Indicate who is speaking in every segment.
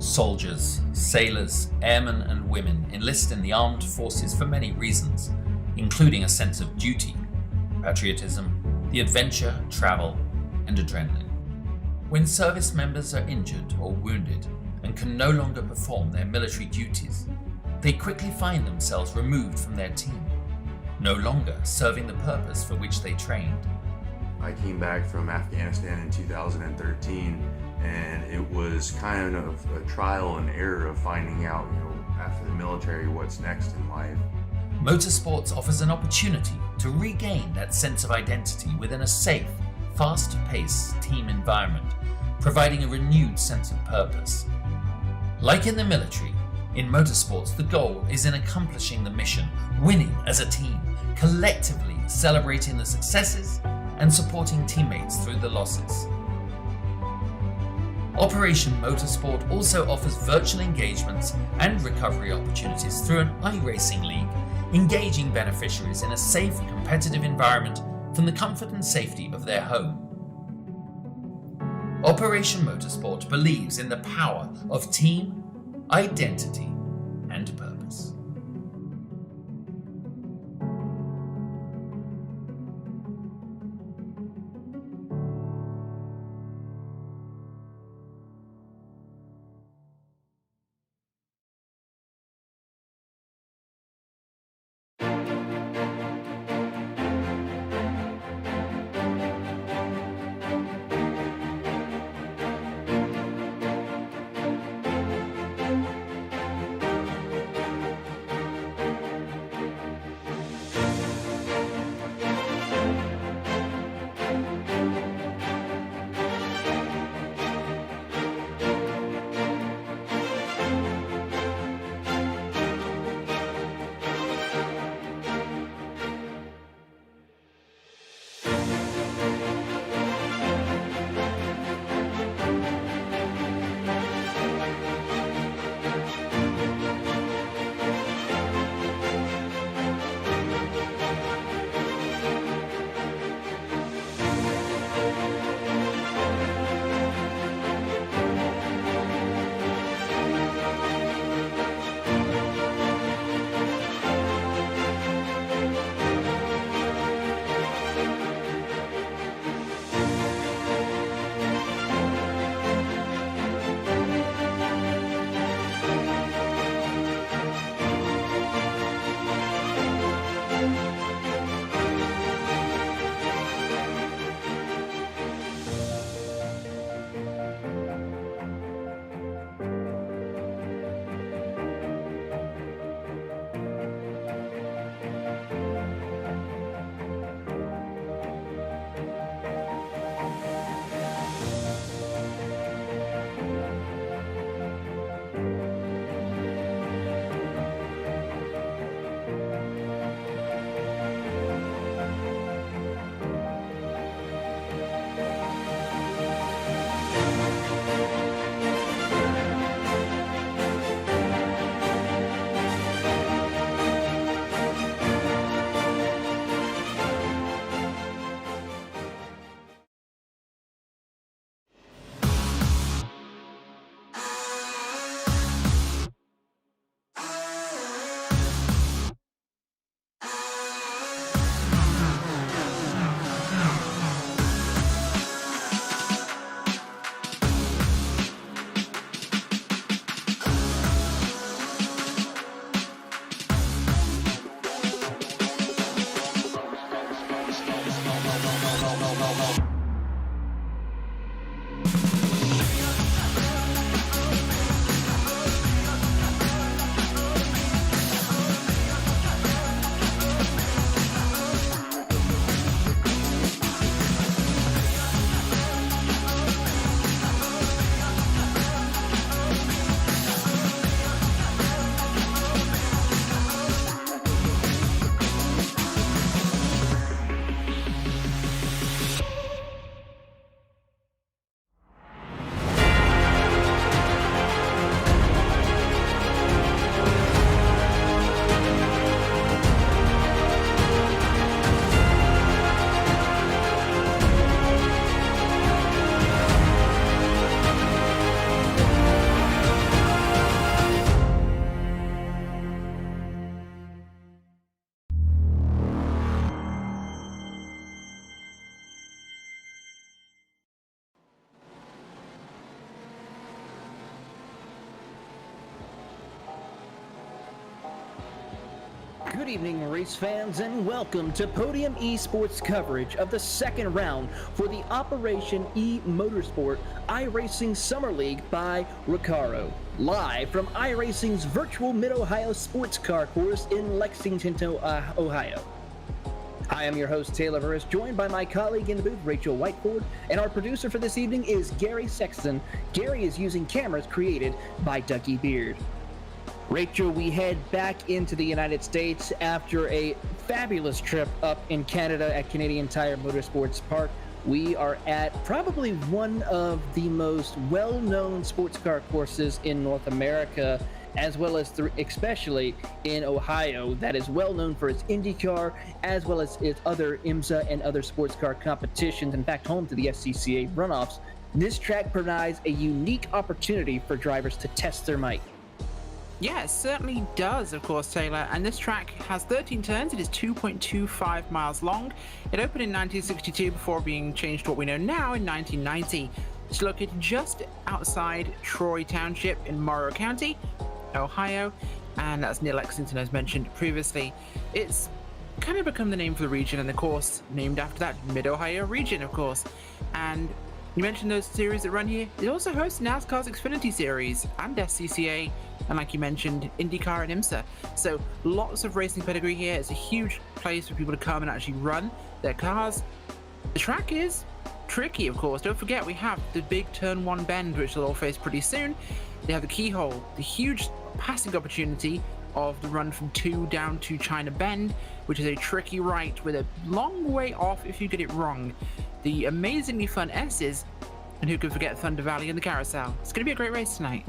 Speaker 1: Soldiers, sailors, airmen and women enlist in the armed forces for many reasons, including a sense of duty, patriotism, the adventure, travel, and adrenaline. When service members are injured or wounded and can no longer perform their military duties, they quickly find themselves removed from their team, no longer serving the purpose for which they trained.
Speaker 2: I came back from Afghanistan in 2013, and it was kind of a trial and error of finding out, after the military, what's next in life.
Speaker 1: Motorsports offers an opportunity to regain that sense of identity within a safe, fast-paced team environment, providing a renewed sense of purpose. Like in the military, in motorsports the goal is in accomplishing the mission, winning as a team, collectively celebrating the successes and supporting teammates through the losses. Operation Motorsport also offers virtual engagements and recovery opportunities through an iRacing league, engaging beneficiaries in a safe, competitive environment from the comfort and safety of their home. Operation Motorsport believes in the power of team, identity, and purpose.
Speaker 3: Good evening, race fans, and welcome to Podium Esports coverage of the second round for the Operation eMotorsport iRacing Summer League by Recaro, live from iRacing's virtual Mid-Ohio sports car course in Lexington, Ohio. I am your host, Taylor Burris, joined by my colleague in the booth, Rachel Whiteford, and our producer for this evening is Gary Sexton. Gary is using cameras created by Ducky Beard. Rachel, we head back into the United States after a fabulous trip up in Canada at Canadian Tire Motorsports Park. We are at probably one of the most well-known sports car courses in North America, as well as especially in Ohio, that is well known for its IndyCar, as well as its other IMSA and other sports car competitions, in fact, home to the SCCA runoffs. This track provides a unique opportunity for drivers to test their might.
Speaker 4: Yeah, it certainly does, of course, Taylor. And this track has 13 turns. It is 2.25 miles long. It opened in 1962 before being changed to what we know now in 1990. It's located just outside Troy Township in Morrow County, Ohio, and that's near Lexington, as mentioned previously. It's kind of become the name for the region, and of course, named after that Mid-Ohio region, of course. And you mentioned those series that run here. It also hosts NASCAR's Xfinity Series and SCCA, and like you mentioned, IndyCar and IMSA. So lots of racing pedigree here. It's a huge place for people to come and actually run their cars. The track is tricky, of course. Don't forget, we have the big turn one bend, which they'll all face pretty soon. They have the keyhole, the huge passing opportunity of the run from 2 down to China Bend, which is a tricky right with a long way off if you get it wrong. The amazingly fun S's, and who could forget Thunder Valley and the Carousel. It's going to be a great race tonight.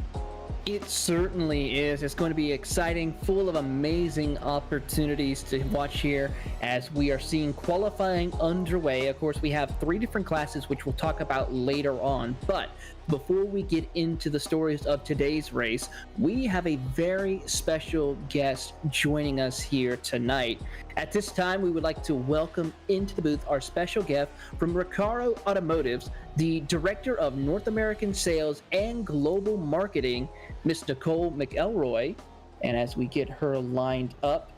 Speaker 3: It certainly is. It's going to be exciting, full of amazing opportunities to watch here as we are seeing qualifying underway. Of course, we have 3 different classes, which we'll talk about later on. But before we get into the stories of today's race, we have a very special guest joining us here tonight. At this time, we would like to welcome into the booth our special guest from Recaro Automotives, the Director of North American Sales and Global Marketing, Miss Nicole McElroy. And as we get her lined up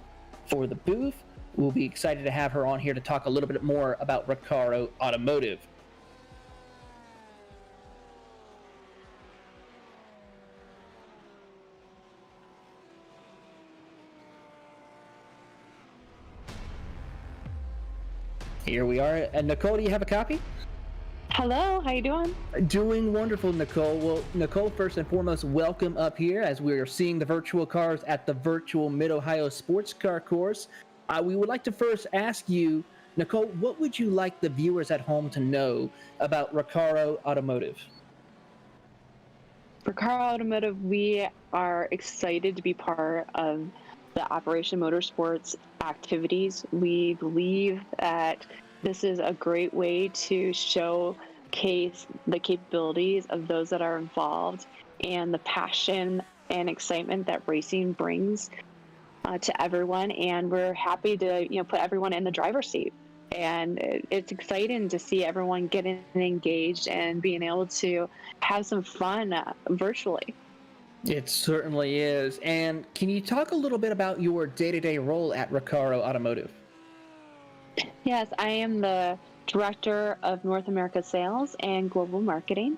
Speaker 3: for the booth, we'll be excited to have her on here to talk a little bit more about Recaro Automotive. Here we are. Nicole, do you have a copy?
Speaker 5: Hello, how you doing?
Speaker 3: Doing wonderful, Nicole. Well, Nicole, first and foremost, welcome up here as we are seeing the virtual cars at the virtual Mid-Ohio Sports Car Course. We would like to first ask you, Nicole, what would you like the viewers at home to know about Recaro Automotive?
Speaker 5: Recaro Automotive, we are excited to be part of the Operation Motorsports activities. We believe that this is a great way to showcase the capabilities of those that are involved and the passion and excitement that racing brings to everyone. And we're happy to put everyone in the driver's seat. And it's exciting to see everyone getting engaged and being able to have some fun virtually.
Speaker 3: It certainly is. And can you talk a little bit about your day-to-day role at Recaro Automotive?
Speaker 5: Yes, I am the Director of North America Sales and Global Marketing.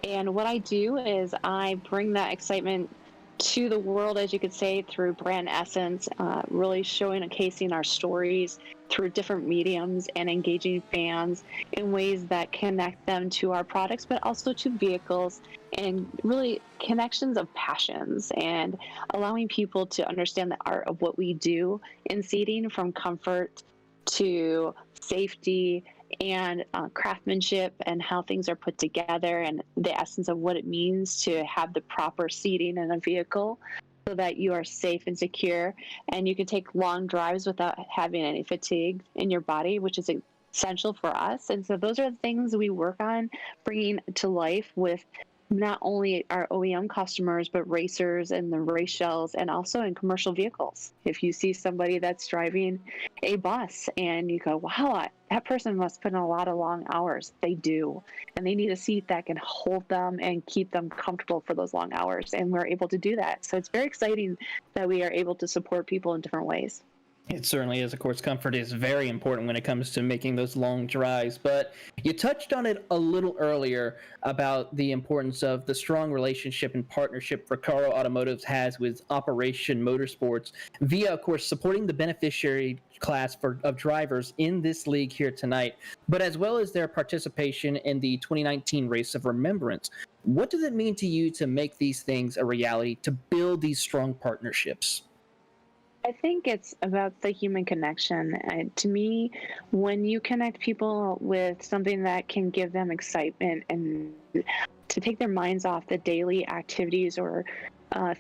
Speaker 5: And what I do is I bring that excitement to the world, as you could say, through brand essence, really showing and casing our stories through different mediums and engaging fans in ways that connect them to our products, but also to vehicles, and really connections of passions, and allowing people to understand the art of what we do in seating, from comfort to safety and craftsmanship, and how things are put together, and the essence of what it means to have the proper seating in a vehicle so that you are safe and secure and you can take long drives without having any fatigue in your body, which is essential for us. And so those are the things we work on bringing to life with not only our OEM customers, but racers and the race shells, and also in commercial vehicles. If you see somebody that's driving a bus and you go, wow, that person must put in a lot of long hours. They do. And they need a seat that can hold them and keep them comfortable for those long hours. And we're able to do that. So it's very exciting that we are able to support people in different ways.
Speaker 3: It certainly is. Of course, comfort is very important when it comes to making those long drives. But you touched on it a little earlier about the importance of the strong relationship and partnership Recaro Automotive has with Operation Motorsports via, of course, supporting the beneficiary class of drivers in this league here tonight, but as well as their participation in the 2019 Race of Remembrance. What does it mean to you to make these things a reality, to build these strong partnerships?
Speaker 5: I think it's about the human connection. To me, when you connect people with something that can give them excitement and to take their minds off the daily activities or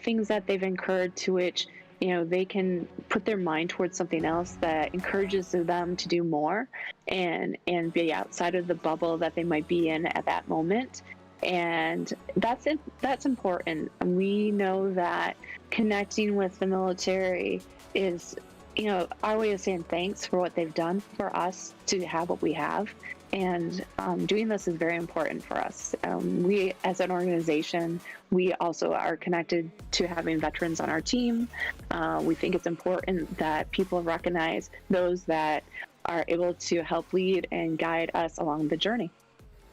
Speaker 5: things that they've incurred, to which they can put their mind towards something else that encourages them to do more and be outside of the bubble that they might be in at that moment. And that's important. We know that connecting with the military is, our way of saying thanks for what they've done for us to have what we have. And doing this is very important for us. We, as an organization, we also are connected to having veterans on our team. We think it's important that people recognize those that are able to help lead and guide us along the journey.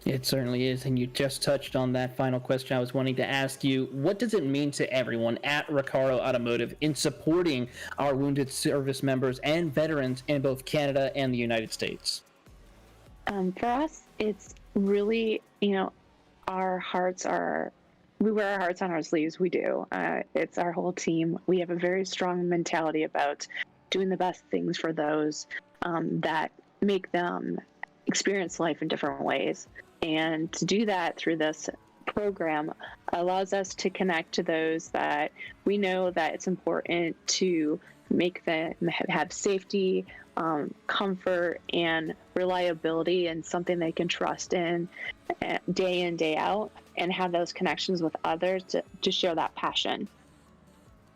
Speaker 3: It certainly is, and you just touched on that final question I was wanting to ask you. What does it mean to everyone at Recaro Automotive in supporting our wounded service members and veterans in both Canada and the United States?
Speaker 5: For us, it's really, we wear our hearts on our sleeves. We do. It's our whole team. We have a very strong mentality about doing the best things for those that make them experience life in different ways. And to do that through this program allows us to connect to those that we know that it's important to make them have safety, comfort, and reliability, and something they can trust in day out, and have those connections with others to share that passion.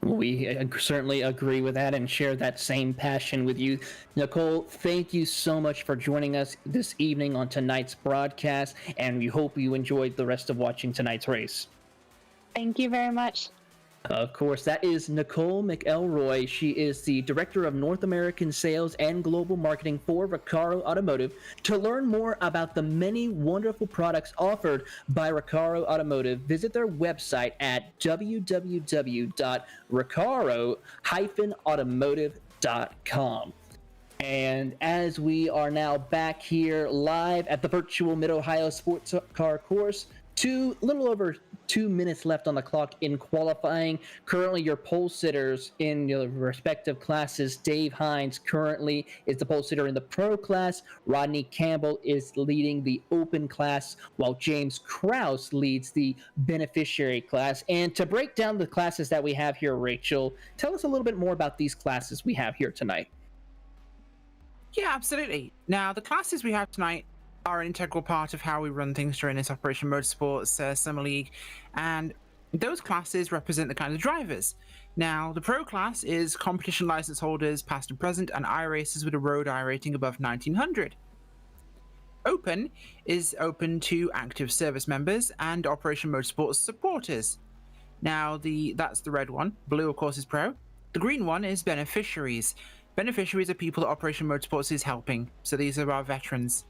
Speaker 3: We certainly agree with that and share that same passion with you. Nicole, thank you so much for joining us this evening on tonight's broadcast, and we hope you enjoyed the rest of watching tonight's race.
Speaker 5: Thank you very much.
Speaker 3: Of course, that is Nicole McElroy. She is the Director of North American Sales and Global Marketing for Recaro Automotive. To learn more about the many wonderful products offered by Recaro Automotive, visit their website at www.recaro-automotive.com. And as we are now back here live at the virtual Mid-Ohio Sports Car Course, a little over 2 minutes left on the clock in qualifying. Currently, your pole sitters in your respective classes. Dave Hines currently is the pole sitter in the pro class. Rodney Campbell is leading the open class, while James Krause leads the beneficiary class. And to break down the classes that we have here, Rachel, tell us a little bit more about these classes we have here tonight.
Speaker 4: Yeah, absolutely. Now, the classes we have tonight are an integral part of how we run things during this Operation Motorsports Summer League, and those classes represent the kind of drivers. Now, the Pro class is competition license holders, past and present, and iRacers with a road I rating above 1900. Open is open to active service members and Operation Motorsports supporters. Now, that's the red one. Blue, of course, is Pro. The green one is beneficiaries. Beneficiaries are people that Operation Motorsports is helping, so these are our veterans.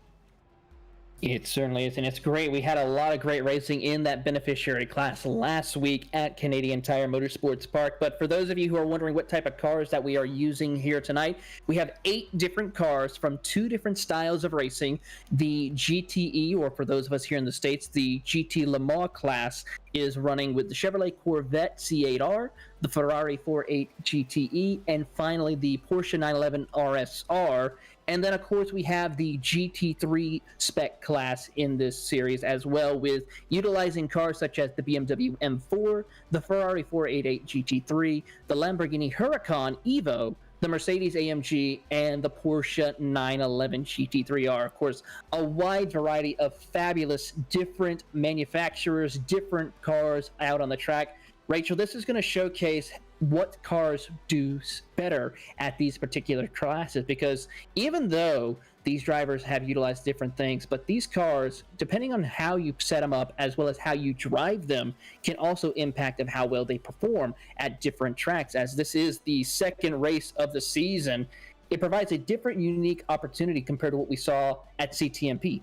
Speaker 3: It certainly is, and it's great. We had a lot of great racing in that beneficiary class last week at Canadian Tire Motorsports Park. But for those of you who are wondering what type of cars that we are using here tonight, we have 8 different cars from 2 different styles of racing. The GTE, or for those of us here in the States, the GT Le Mans class, is running with the Chevrolet Corvette C8R, the Ferrari 48 GTE, and finally the Porsche 911 RSR. And then, of course, we have the GT3 spec class in this series as well, with utilizing cars such as the BMW M4, the Ferrari 488 GT3, the Lamborghini Huracan Evo, the Mercedes AMG, and the Porsche 911 GT3R. Of course, a wide variety of fabulous different manufacturers, different cars out on the track. Rachel, this is going to showcase what cars do better at these particular classes, because even though these drivers have utilized different things, but these cars, depending on how you set them up as well as how you drive them, can also impact of how well they perform at different tracks. As this is the second race of the season, it provides a different, unique opportunity compared to what we saw at CTMP.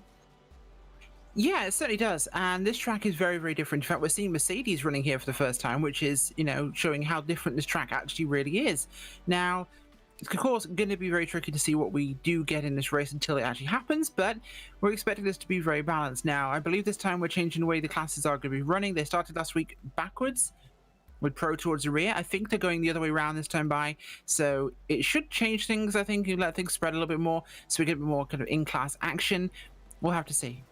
Speaker 4: Yeah, it certainly does. And this track is very, very different. In fact, we're seeing Mercedes running here for the first time, which is, showing how different this track actually really is. Now, it's of course going to be very tricky to see what we do get in this race until it actually happens, but we're expecting this to be very balanced. Now, I believe this time we're changing the way the classes are going to be running. They started last week backwards, with Pro towards the rear. I think they're going the other way around this time by, so it should change things, I think, and let things spread a little bit more, so we get a bit more kind of in-class action. We'll have to see.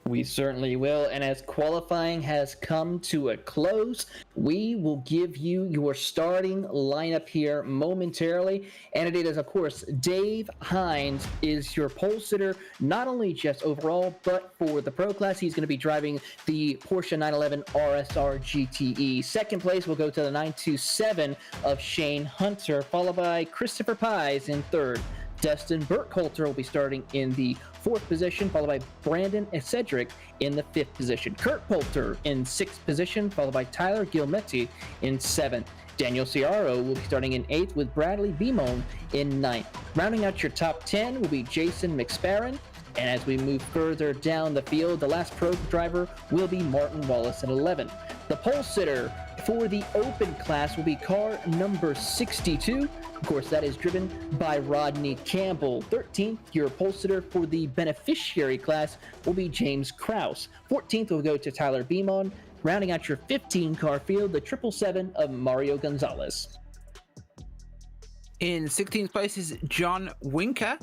Speaker 3: We certainly will. And as qualifying has come to a close, we will give you your starting lineup here momentarily. And it is, of course, Dave Hines is your pole sitter, not only just overall, but for the Pro class. He's going to be driving the Porsche 911 RSR GTE. Second place will go to the 927 of Shane Hunter, followed by Christopher Pies in third. Dustin Burkholter will be starting in the fourth position, followed by Brandon Cedric in the fifth position. Kurt Poulter in sixth position, followed by Tyler Gilmetti in seventh. Daniel Ciaro will be starting in eighth, with Bradley Beamon in ninth. Rounding out your top 10 will be Jason McSparron. And as we move further down the field, the last pro driver will be Martin Wallace at 11. The pole sitter for the open class will be car number 62. Of course, that is driven by Rodney Campbell. 13th, your pole sitter for the beneficiary class will be James Krause. 14th will go to Tyler Beamon. Rounding out your 15 car field, the 777 of Mario Gonzalez.
Speaker 4: In 16th place is John Winker,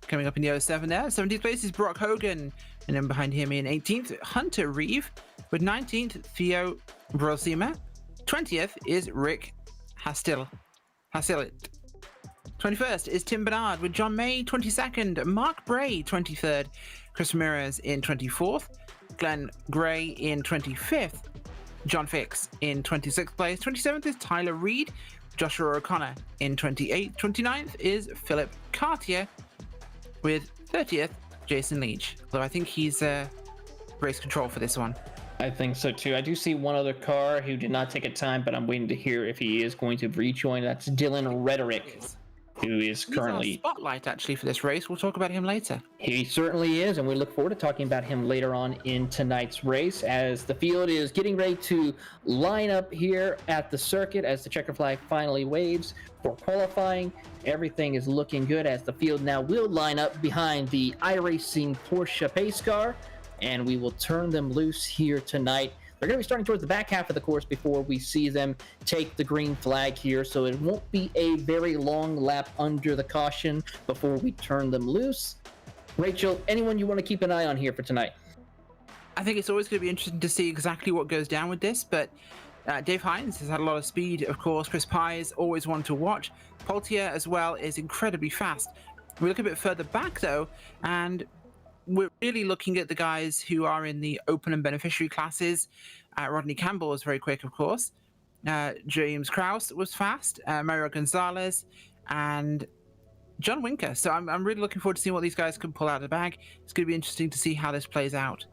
Speaker 4: coming up in the 07 there. 17th place is Brock Hogan, and then behind him in 18th, Hunter Reeve, with 19th, Theo Brosima. 20th is Rick Hastilit. 21st is Tim Bernard with John May. 22nd, Mark Bray. 23rd, Chris Ramirez in 24th. Glenn Gray in 25th. John Fix in 26th place. 27th is Tyler Reed. Joshua O'Connor in 28th. 29th is Philip Cartier, with 30th, Jason Leach. Although I think he's race control for this one.
Speaker 3: I think so too. I do see one other car who did not take a time, but I'm waiting to hear if he is going to rejoin. That's Dylan Rhetoric, who is currently...
Speaker 4: He's our spotlight, actually, for this race. We'll talk about him later.
Speaker 3: He certainly is, and we look forward to talking about him later on in tonight's race as the field is getting ready to line up here at the circuit as the checker flag finally waves for qualifying. Everything is looking good as the field now will line up behind the iRacing Porsche pace car, and we will turn them loose here tonight. They're going to be starting towards the back half of the course before we see them take the green flag here, so it won't be a very long lap under the caution before we turn them loose. Rachel, anyone you want to keep an eye on here for tonight?
Speaker 4: I think it's always going to be interesting to see exactly what goes down with this, but Dave Hines has had a lot of speed, of course. Chris Pye is always one to watch. Poultier as well is incredibly fast. We look a bit further back, though, and we're really looking at the guys who are in the open and beneficiary classes. Rodney Campbell was very quick, of course. James Krause was fast. Mario Gonzalez and John Winker. So I'm really looking forward to seeing what these guys can pull out of the bag. It's going to be interesting to see how this plays out.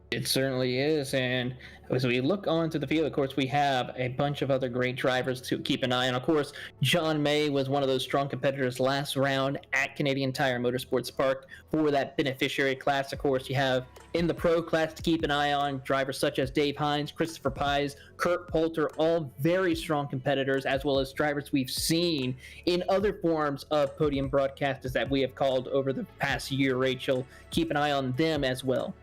Speaker 3: It certainly is, and as we look onto the field, of course, we have a bunch of other great drivers to keep an eye on. Of course, John May was one of those strong competitors last round at Canadian Tire Motorsports Park for that beneficiary class. Of course, you have in the pro class to keep an eye on drivers such as Dave Hines, Christopher Pies, Kurt Poulter, all very strong competitors, as well as drivers we've seen in other forms of podium broadcasters that we have called over the past year, Rachel. Keep an eye on them as well.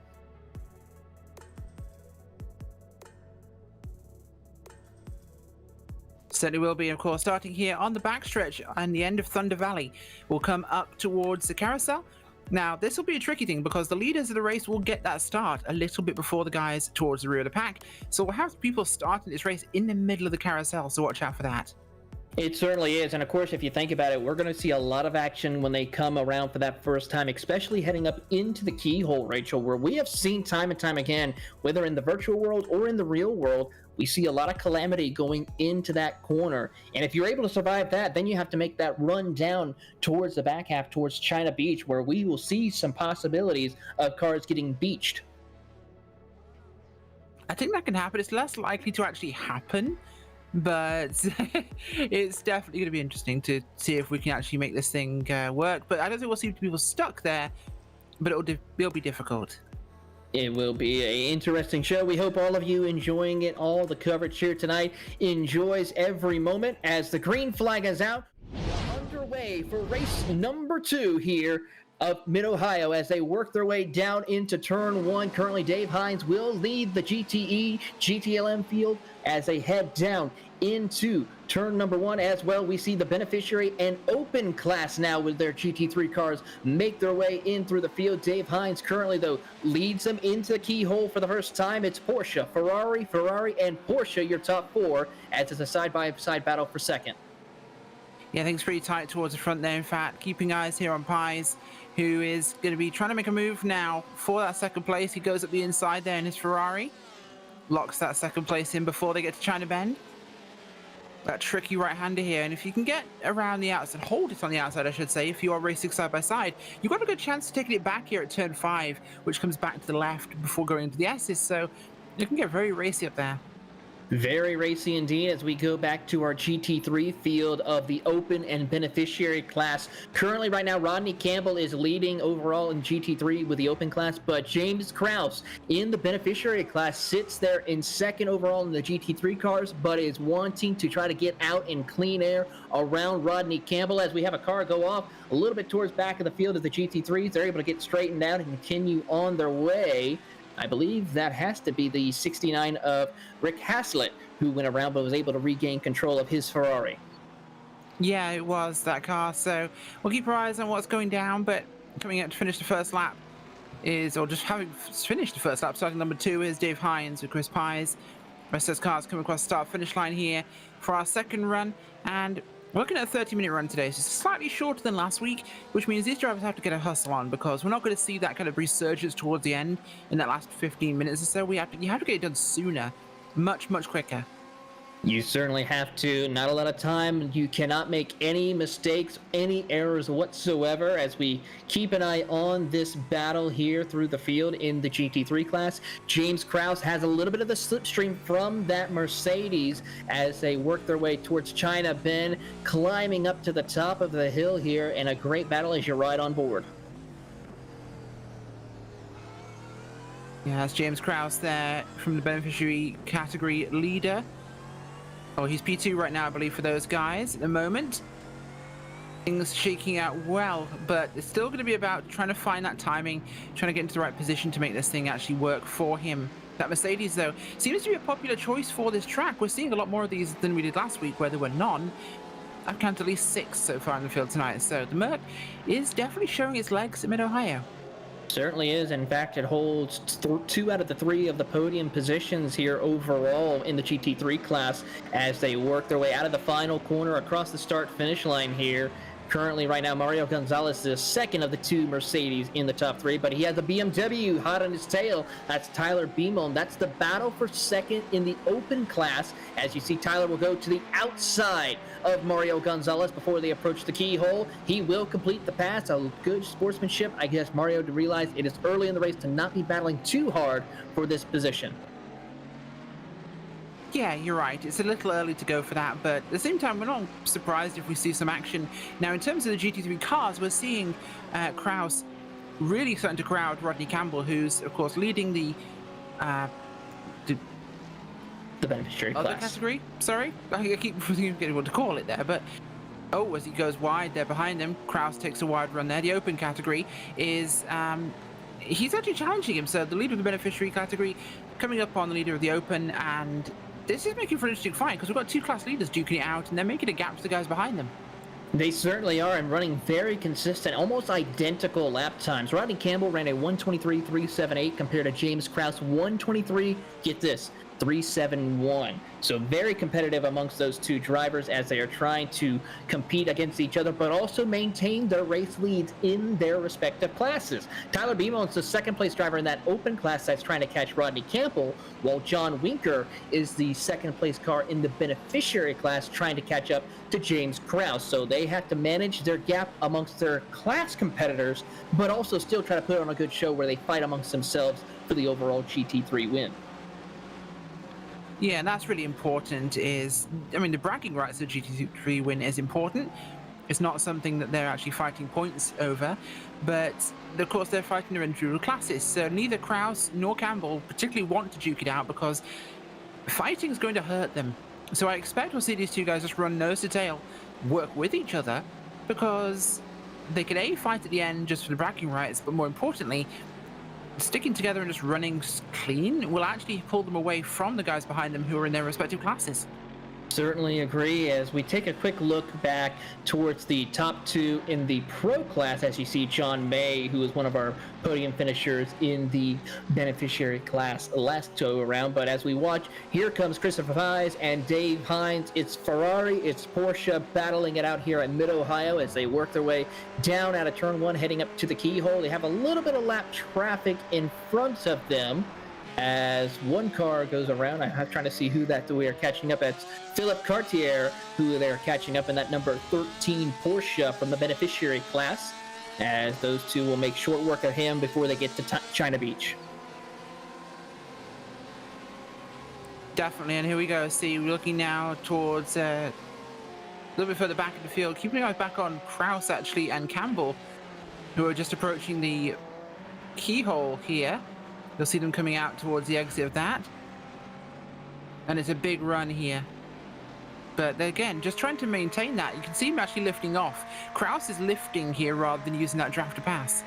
Speaker 4: Certainly will be, of course, starting here on the backstretch and the end of Thunder Valley. We'll come up towards the carousel. Now, this will be a tricky thing because the leaders of the race will get that start a little bit before the guys towards the rear of the pack. So we'll have people starting this race in the middle of the carousel, so watch out for that.
Speaker 3: It certainly is, and of course, if you think about it, we're going to see a lot of action when they come around for that first time, especially heading up into the keyhole, Rachel, where we have seen time and time again, whether in the virtual world or in the real world, we see a lot of calamity going into that corner. And if you're able to survive that, then you have to make that run down towards the back half, towards China Beach, where we will see some possibilities of cars getting beached.
Speaker 4: I think that can happen. It's less likely to actually happen, but it's definitely going to be interesting to see if we can actually make this thing work. But I don't think we'll see people stuck there, but it'll be difficult.
Speaker 3: It will be an interesting show. We hope all of you enjoying it, all the coverage here tonight, enjoys every moment as the green flag is out. Underway for race number 2 here of Mid-Ohio as they work their way down into turn 1. Currently, Dave Hines will lead the GTE GTLM field as they head down into turn number 1 as well. We see the beneficiary and open class now with their GT3 cars make their way in through the field. Dave Hines currently, though, leads them into the keyhole for the first time. It's Porsche, Ferrari, and Porsche, your top 4, as it's a side-by-side battle for second.
Speaker 4: Yeah, I think it's pretty tight towards the front there. In fact, keeping eyes here on Pies, who is going to be trying to make a move now for that second place. He goes up the inside there in his Ferrari, locks that second place in before they get to China Bend. That tricky right-hander here, and if you can get around the outside, hold it on the outside, I should say, if you are racing side by side, you've got a good chance of taking it back here at turn 5, which comes back to the left before going into the S's, so you can get very racy up there.
Speaker 3: Very racy indeed as we go back to our GT3 field of the open and beneficiary class. Currently right now, Rodney Campbell is leading overall in GT3 with the open class, but James Krause in the beneficiary class sits there in second overall in the GT3 cars, but is wanting to try to get out in clean air around Rodney Campbell as we have a car go off a little bit towards back of the field of the GT3s. They're able to get straightened out and continue on their way. I believe that has to be the 69 of Rick Haslett, who went around but was able to regain control of his Ferrari.
Speaker 4: Yeah, it was that car, so we'll keep our eyes on what's going down, but coming out to finish the first lap or just having finished the first lap, starting number 2 is Dave Hines with Chris Pies. The rest of those cars coming across the start-finish line here for our second run, and we're looking at a 30-minute run today, so it's slightly shorter than last week, which means these drivers have to get a hustle on because we're not going to see that kind of resurgence towards the end in that last 15 minutes or so. You have to get it done sooner, much quicker.
Speaker 3: You certainly have to. Not a lot of time. You cannot make any mistakes, any errors whatsoever as we keep an eye on this battle here through the field in the GT3 class. James Krause has a little bit of the slipstream from that Mercedes as they work their way towards China Bend, climbing up to the top of the hill here, and a great battle as you ride on board.
Speaker 4: Yeah, that's James Krause there from the beneficiary category leader. Oh, he's P2 right now, I believe, for those guys at the moment. Things shaking out well, but it's still going to be about trying to find that timing, trying to get into the right position to make this thing actually work for him. That Mercedes, though, seems to be a popular choice for this track. We're seeing a lot more of these than we did last week, where there were none. I've counted at least 6 so far in the field tonight, so the Merc is definitely showing its legs at Mid-Ohio.
Speaker 3: Certainly is. In fact, it holds 2 out of the 3 of the podium positions here overall in the GT3 class as they work their way out of the final corner across the start-finish line here. Currently, right now, Mario Gonzalez is the second of the 2 Mercedes in the top 3, but he has a BMW hot on his tail. That's Tyler Beamon. That's the battle for second in the open class. As you see, Tyler will go to the outside of Mario Gonzalez before they approach the keyhole. He will complete the pass. A good sportsmanship, I guess, Mario to realize it is early in the race to not be battling too hard for this position.
Speaker 4: Yeah, you're right. It's a little early to go for that, but at the same time, we're not surprised if we see some action. Now, in terms of the GT3 cars, we're seeing Krause really starting to crowd Rodney Campbell, who's, of course, leading the
Speaker 3: beneficiary
Speaker 4: other
Speaker 3: class.
Speaker 4: Category. Sorry, I keep forgetting what to call it there, but as he goes wide there behind him, Krause takes a wide run there. The open category is he's actually challenging him. So the leader of the beneficiary category coming up on the leader of the open, and this is making for an interesting fight because we've got 2 class leaders duking it out, and they're making a gap to the guys behind them.
Speaker 3: They certainly are, and running very consistent, almost identical lap times. Rodney Campbell ran a 1:23.378 compared to James Krause 1:23, get this, 371. So very competitive amongst those two drivers as they are trying to compete against each other, but also maintain their race leads in their respective classes. Tyler Beamon's the second place driver in that open class that's trying to catch Rodney Campbell, while John Winker is the second place car in the beneficiary class trying to catch up to James Krause. So they have to manage their gap amongst their class competitors, but also still try to put on a good show where they fight amongst themselves for the overall GT3 win.
Speaker 4: Yeah, and that's really important. The bragging rights of GT3 win is important. It's not something that they're actually fighting points over, but of course they're fighting their individual classes. So neither Krause nor Campbell particularly want to duke it out because fighting is going to hurt them. So I expect we'll see these two guys just run nose to tail, work with each other, because they can A, fight at the end just for the bragging rights, but more importantly, sticking together and just running clean will actually pull them away from the guys behind them who are in their respective classes.
Speaker 3: Certainly agree. As we take a quick look back towards the top two in the pro class, as you see John May, who is one of our podium finishers in the beneficiary class last go around. But as we watch, here comes Christopher Fies and Dave Hines. It's Ferrari, it's Porsche battling it out here at Mid-Ohio as they work their way down out of turn one, heading up to the keyhole. They have a little bit of lap traffic in front of them as one car goes around. I'm trying to see who that we are catching up. It's Philip Cartier, who they're catching up in that number 13 Porsche from the beneficiary class, as those two will make short work of him before they get to China Beach.
Speaker 4: Definitely, and here we go. See, we're looking now towards a little bit further back in the field, keeping an eye back on Krause actually and Campbell, who are just approaching the keyhole here. You'll see them coming out towards the exit of that. And it's a big run here. But again, just trying to maintain that. You can see him actually lifting off. Krause is lifting here rather than using that draft to pass.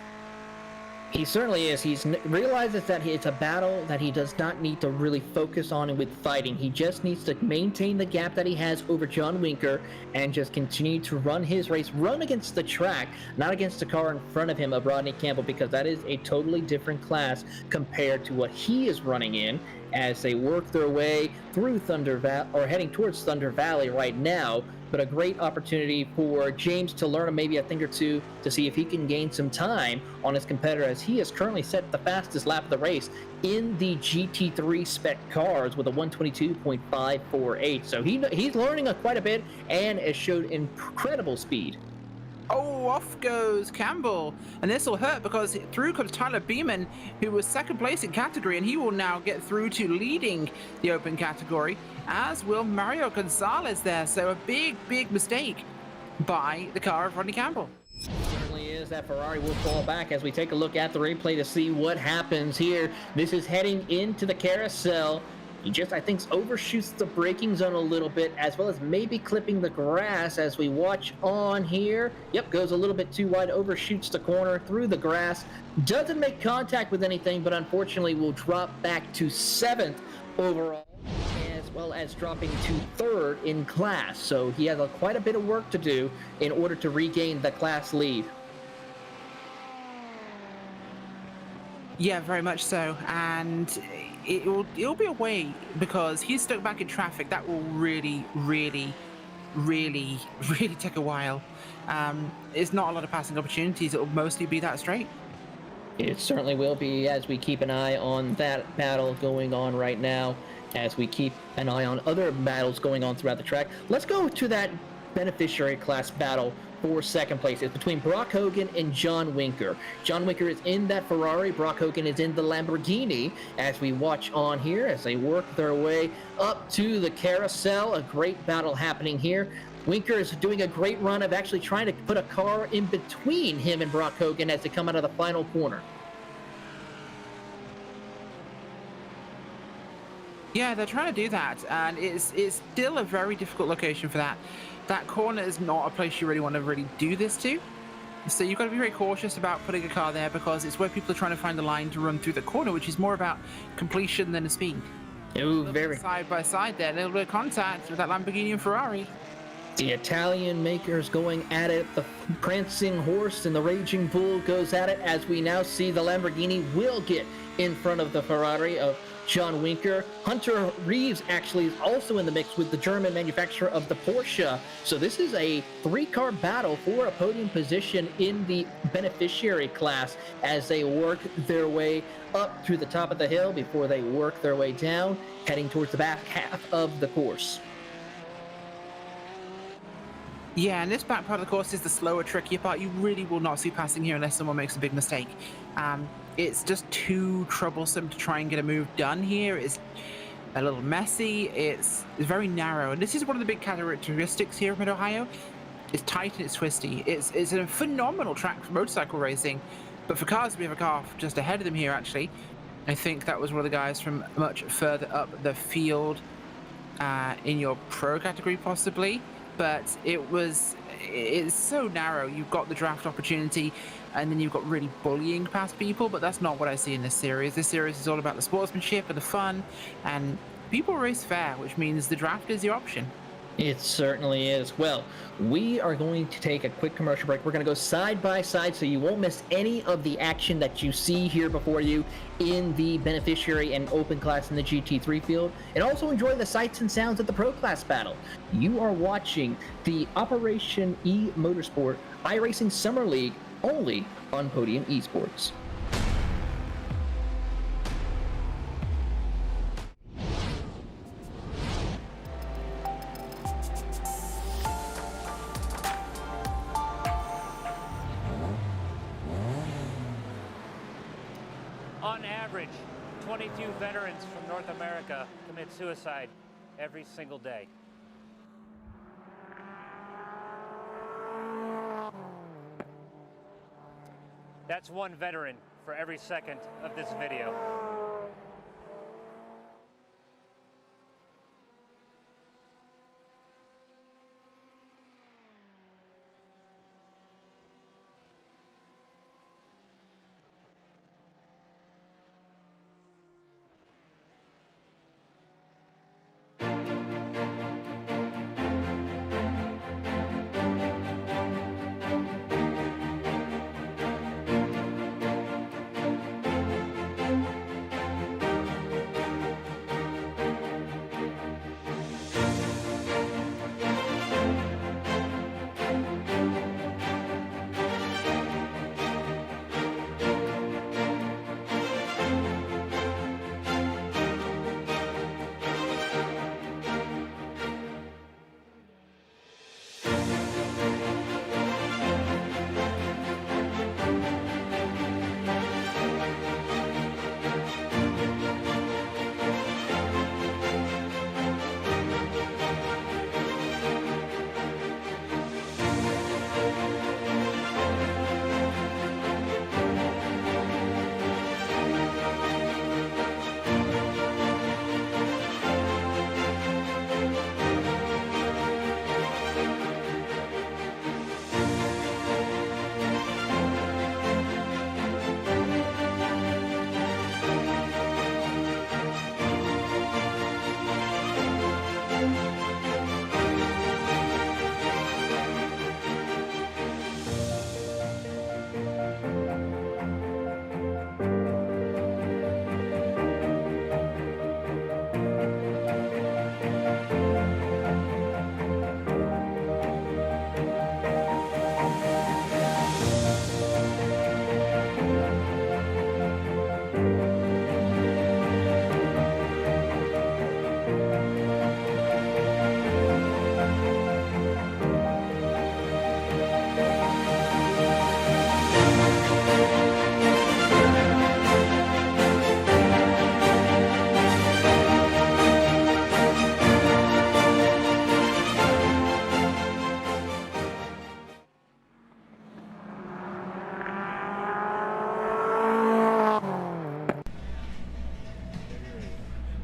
Speaker 3: He certainly is. He realizes that it's a battle that he does not need to really focus on with fighting. He just needs to maintain the gap that he has over John Winker and just continue to run his race, run against the track, not against the car in front of him of Rodney Campbell, because that is a totally different class compared to what he is running in as they work their way through Thunder Valley, or heading towards Thunder Valley right now. But a great opportunity for James to learn maybe a thing or two to see if he can gain some time on his competitor, as he has currently set the fastest lap of the race in the GT3 spec cars with a 122.548. So he's learning quite a bit and has showed incredible speed.
Speaker 4: Oh, off goes Campbell. And this will hurt because through comes Tyler Beeman, who was second place in category, and he will now get through to leading the open category, as will Mario Gonzalez there. So a big, big mistake by the car of Rodney Campbell.
Speaker 3: Certainly is. That Ferrari will fall back as we take a look at the replay to see what happens here. This is heading into the carousel. He just, I think, overshoots the braking zone a little bit, as well as maybe clipping the grass as we watch on here. Yep, goes a little bit too wide, overshoots the corner through the grass. Doesn't make contact with anything, but unfortunately will drop back to 7th overall, as well as dropping to 3rd in class. So he has quite a bit of work to do in order to regain the class lead.
Speaker 4: Yeah, very much so. And it'll be a way, because he's stuck back in traffic. That will really take a while. It's not a lot of passing opportunities. It'll mostly be that straight.
Speaker 3: It certainly will be, as we keep an eye on that battle going on right now, as we keep an eye on other battles going on throughout the track. Let's go to that beneficiary class battle for second place. It's between Brock Hogan and John Winker. John Winker is in that Ferrari. Brock Hogan is in the Lamborghini, as we watch on here as they work their way up to the carousel. A great battle happening here. Winker is doing a great run of actually trying to put a car in between him and Brock Hogan as they come out of the final corner.
Speaker 4: Yeah, they're trying to do that, and it's still a very difficult location for that. That corner is not a place you really want to really do this to. So you've got to be very cautious about putting a car there, because it's where people are trying to find a line to run through the corner, which is more about completion than a speed.
Speaker 3: Ooh, very
Speaker 4: side by side there, a little bit of contact with that Lamborghini and Ferrari.
Speaker 3: The Italian makers going at it. The prancing horse and the raging bull goes at it, as we now see the Lamborghini will get in front of the Ferrari of John Winker. Hunter Reeves actually is also in the mix with the German manufacturer of the Porsche. So this is a three-car battle for a podium position in the beneficiary class as they work their way up to the top of the hill before they work their way down, heading towards the back half of the course.
Speaker 4: Yeah, and this back part of the course is the slower, trickier part. You really will not see passing here unless someone makes a big mistake. It's just too troublesome to try and get a move done here. It's a little messy. It's very narrow. And this is one of the big characteristics here of Mid-Ohio. It's tight and it's twisty. It's a phenomenal track for motorcycle racing. But for cars, we have a car just ahead of them here, actually. I think that was one of the guys from much further up the field in your pro category, possibly. But it's so narrow. You've got the draft opportunity, and then you've got really bullying past people, but that's not what I see in this series. This series is all about the sportsmanship and the fun, and people race fair, which means the draft is your option.
Speaker 3: It certainly is. Well, we are going to take a quick commercial break. We're going to go side by side so you won't miss any of the action that you see here before you in the beneficiary and open class in the GT3 field, and also enjoy the sights and sounds of the pro class battle. You are watching the Operation eMotorsport iRacing Summer League only on Podium Esports.
Speaker 6: On average, 22 veterans from North America commit suicide every single day. That's one veteran for every second of this video.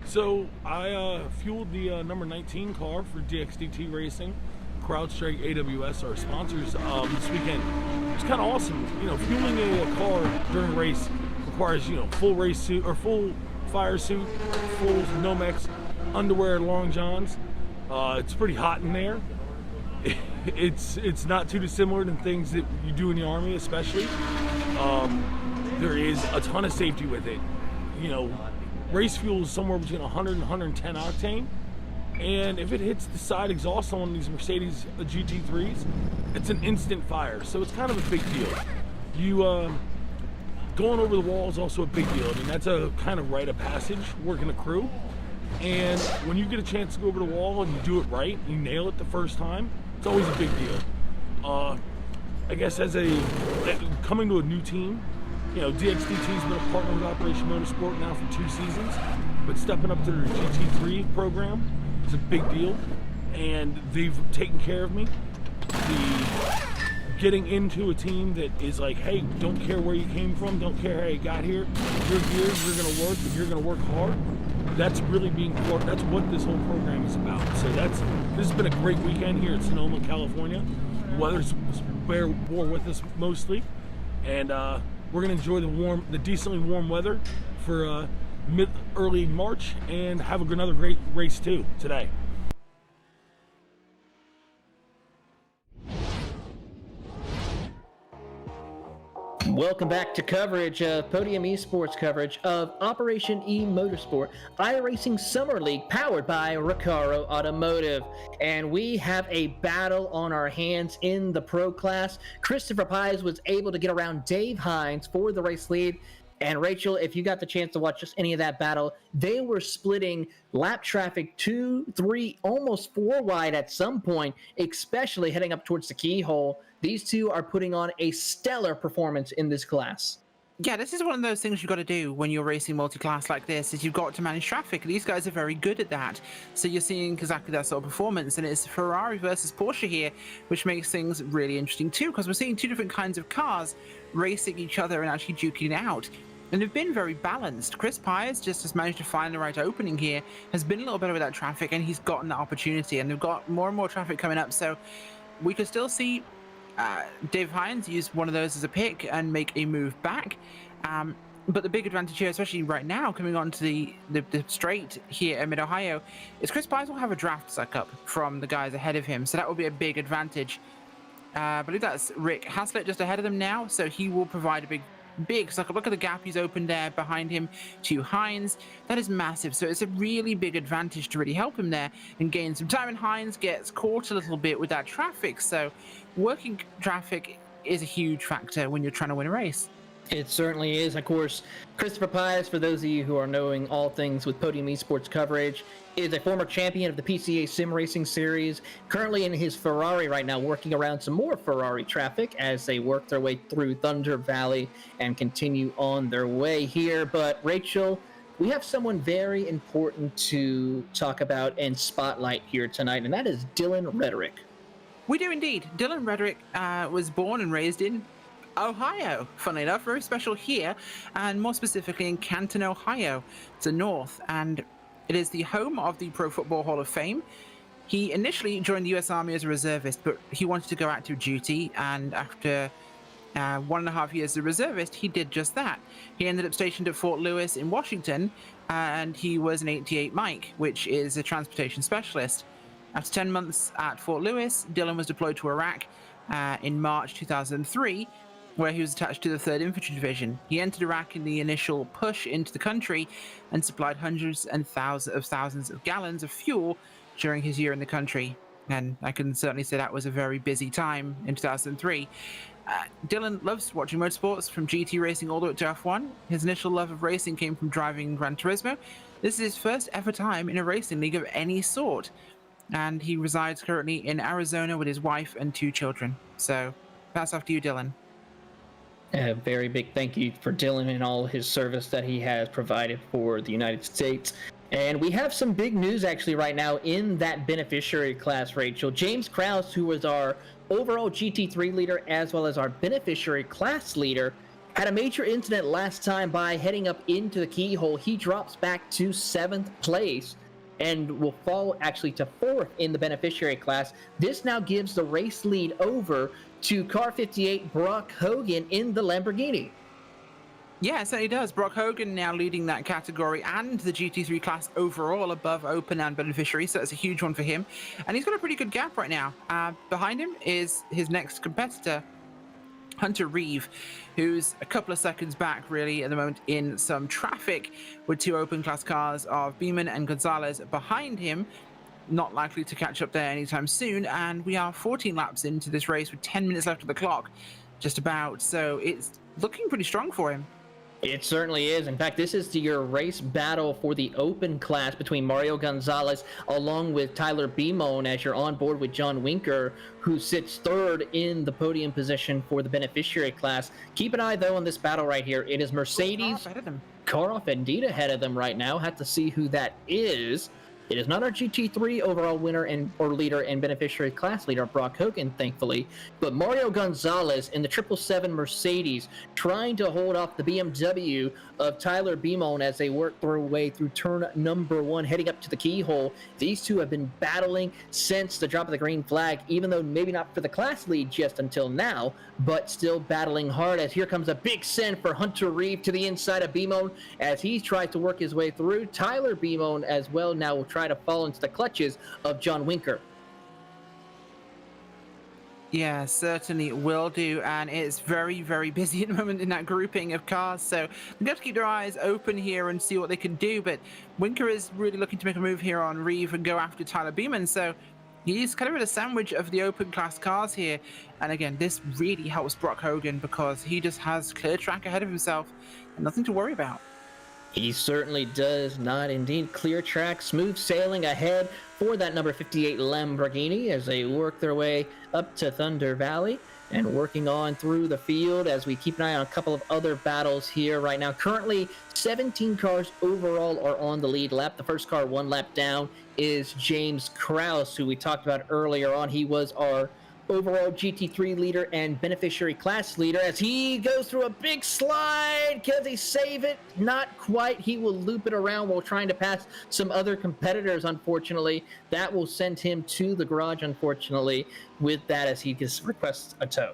Speaker 7: So I fueled the number 19 car for DXDT Racing. CrowdStrike AWS, our sponsors, this weekend. It's kind of awesome. You know, fueling a car during a race requires, you know, full race suit or full fire suit, full Nomex, underwear, long johns. It's pretty hot in there. It's not too dissimilar than things that you do in the Army, especially. There is a ton of safety with it. You know, race fuel is somewhere between 100 and 110 octane. And if it hits the side exhaust on one of these Mercedes GT3s, it's an instant fire. So it's kind of a big deal. You going over the wall is also a big deal. I mean, that's a kind of rite of passage working a crew. And when you get a chance to go over the wall and you do it right, you nail it the first time, it's always a big deal. I guess coming to a new team, you know, DXDT's been a partner with Operation Motorsport now for 2 seasons, but stepping up to their GT3 program is a big deal, and they've taken care of me. Getting into a team that is like, hey, don't care where you came from, don't care how you got here, you're here, you're gonna work, and you're gonna work hard. That's really that's what this whole program is about. So this has been a great weekend here at Sonoma, California. The weather's bore with us mostly, and we're gonna enjoy the decently warm weather for early March, and have another great race too today.
Speaker 3: Welcome back to coverage of Podium Esports coverage of Operation eMotorsport, iRacing Summer League powered by Recaro Automotive. And we have a battle on our hands in the pro class. Christopher Pies was able to get around Dave Hines for the race lead. And Rachel, if you got the chance to watch just any of that battle, they were splitting lap traffic 2, 3, almost 4 wide at some point, especially heading up towards the keyhole. These two are putting on a stellar performance in this class.
Speaker 4: Yeah, this is one of those things you've got to do when you're racing multi-class like this, is you've got to manage traffic. These guys are very good at that. So you're seeing exactly that sort of performance, and it's Ferrari versus Porsche here, which makes things really interesting too, because we're seeing 2 different kinds of cars racing each other and actually duking it out. And they've been very balanced. Chris Pies just has managed to find the right opening here, has been a little better with that traffic, and he's gotten that opportunity. And they've got more and more traffic coming up, so we could still see Dave Hines use one of those as a pick and make a move back. But the big advantage here, especially right now, coming onto the straight here in Mid-Ohio, is Chris Pies will have a draft suck up from the guys ahead of him, so that will be a big advantage. I believe that's Rick Haslett just ahead of them now, so he will provide a big suck up. Look at the gap he's opened there behind him to Hines. That is massive, so it's a really big advantage to really help him there and gain some time. And Hines gets caught a little bit with that traffic, so working traffic is a huge factor when you're trying to win a race.
Speaker 3: It certainly is. Of course, Christopher Pies, for those of you who are knowing all things with Podium Esports coverage, is a former champion of the PCA Sim Racing Series, currently in his Ferrari right now, working around some more Ferrari traffic as they work their way through Thunder Valley and continue on their way here. But Rachel, we have someone very important to talk about and spotlight here tonight, and that is Dylan Rederick.
Speaker 4: We do indeed. Dylan Rederick was born and raised in Ohio, funnily enough, very special here, and more specifically in Canton, Ohio, to north, and it is the home of the Pro Football Hall of Fame. He initially joined the U.S. Army as a reservist, but he wanted to go active duty, and after 1.5 years as a reservist, he did just that. He ended up stationed at Fort Lewis in Washington, and he was an 88 Mike, which is a transportation specialist. After 10 months at Fort Lewis, Dylan was deployed to Iraq in March 2003, where he was attached to the 3rd Infantry Division. He entered Iraq in the initial push into the country and supplied hundreds and thousands of gallons of fuel during his year in the country. And I can certainly say that was a very busy time in 2003. Dylan loves watching motorsports, from GT racing all the way to F1. His initial love of racing came from driving Gran Turismo. This is his first ever time in a racing league of any sort. And he resides currently in Arizona with his wife and 2 children. So, pass off to you, Dylan.
Speaker 3: A very big thank you for Dylan and all his service that he has provided for the United States. And we have some big news actually right now in that beneficiary class, Rachel. James Krause, who was our overall GT3 leader as well as our beneficiary class leader, had a major incident last time by heading up into the keyhole. He drops back to 7th place and will fall actually to 4th in the beneficiary class. This now gives the race lead over to car 58 Brock Hogan in the Lamborghini.
Speaker 4: Yeah, it certainly does. Brock Hogan now leading that category and the GT3 class overall above Open and Beneficiary, so that's a huge one for him. And he's got a pretty good gap right now. Behind him is his next competitor, Hunter Reeve, who's a couple of seconds back really at the moment in some traffic with two open class cars of Beeman and Gonzalez behind him. Not likely to catch up there anytime soon, and we are 14 laps into this race with 10 minutes left of the clock, just about, so it's looking pretty strong for him.
Speaker 3: It certainly is. In fact, this is your race battle for the open class between Mario Gonzalez along with Tyler Beamone, as you're on board with John Winker, who sits third in the podium position for the beneficiary class. Keep an eye, though, on this battle right here. It is Mercedes. Car off indeed ahead of them right now. Have to see who that is. It is not our GT3 overall winner or leader and beneficiary class leader, Brock Hogan, thankfully, but Mario Gonzalez in the 777 Mercedes trying to hold off the BMW of Tyler Beamone as they work their way through turn number 1, heading up to the keyhole. These two have been battling since the drop of the green flag, even though maybe not for the class lead just until now, but still battling hard, as here comes a big send for Hunter Reeve to the inside of Beamone as he tries to work his way through. Tyler Beamone as well now will try to fall into the clutches of John Winker.
Speaker 4: Yeah, certainly will do, and it's very, very busy at the moment in that grouping of cars, so they have to keep their eyes open here and see what they can do, but Winker is really looking to make a move here on Reeve and go after Tyler Beamon, so he's kind of in a sandwich of the open class cars here, and again, this really helps Brock Hogan because he just has clear track ahead of himself and nothing to worry about.
Speaker 3: He certainly does not, indeed. Clear track, smooth sailing ahead for that number 58 Lamborghini as they work their way up to Thunder Valley and working on through the field as we keep an eye on a couple of other battles here right now. Currently, 17 cars overall are on the lead lap. The first car 1 lap down is James Krause, who we talked about earlier on. He was our overall GT3 leader and beneficiary class leader as he goes through a big slide. Can he save it? Not quite. He will loop it around while trying to pass some other competitors, unfortunately. That will send him to the garage, unfortunately, with that as he just requests a tow.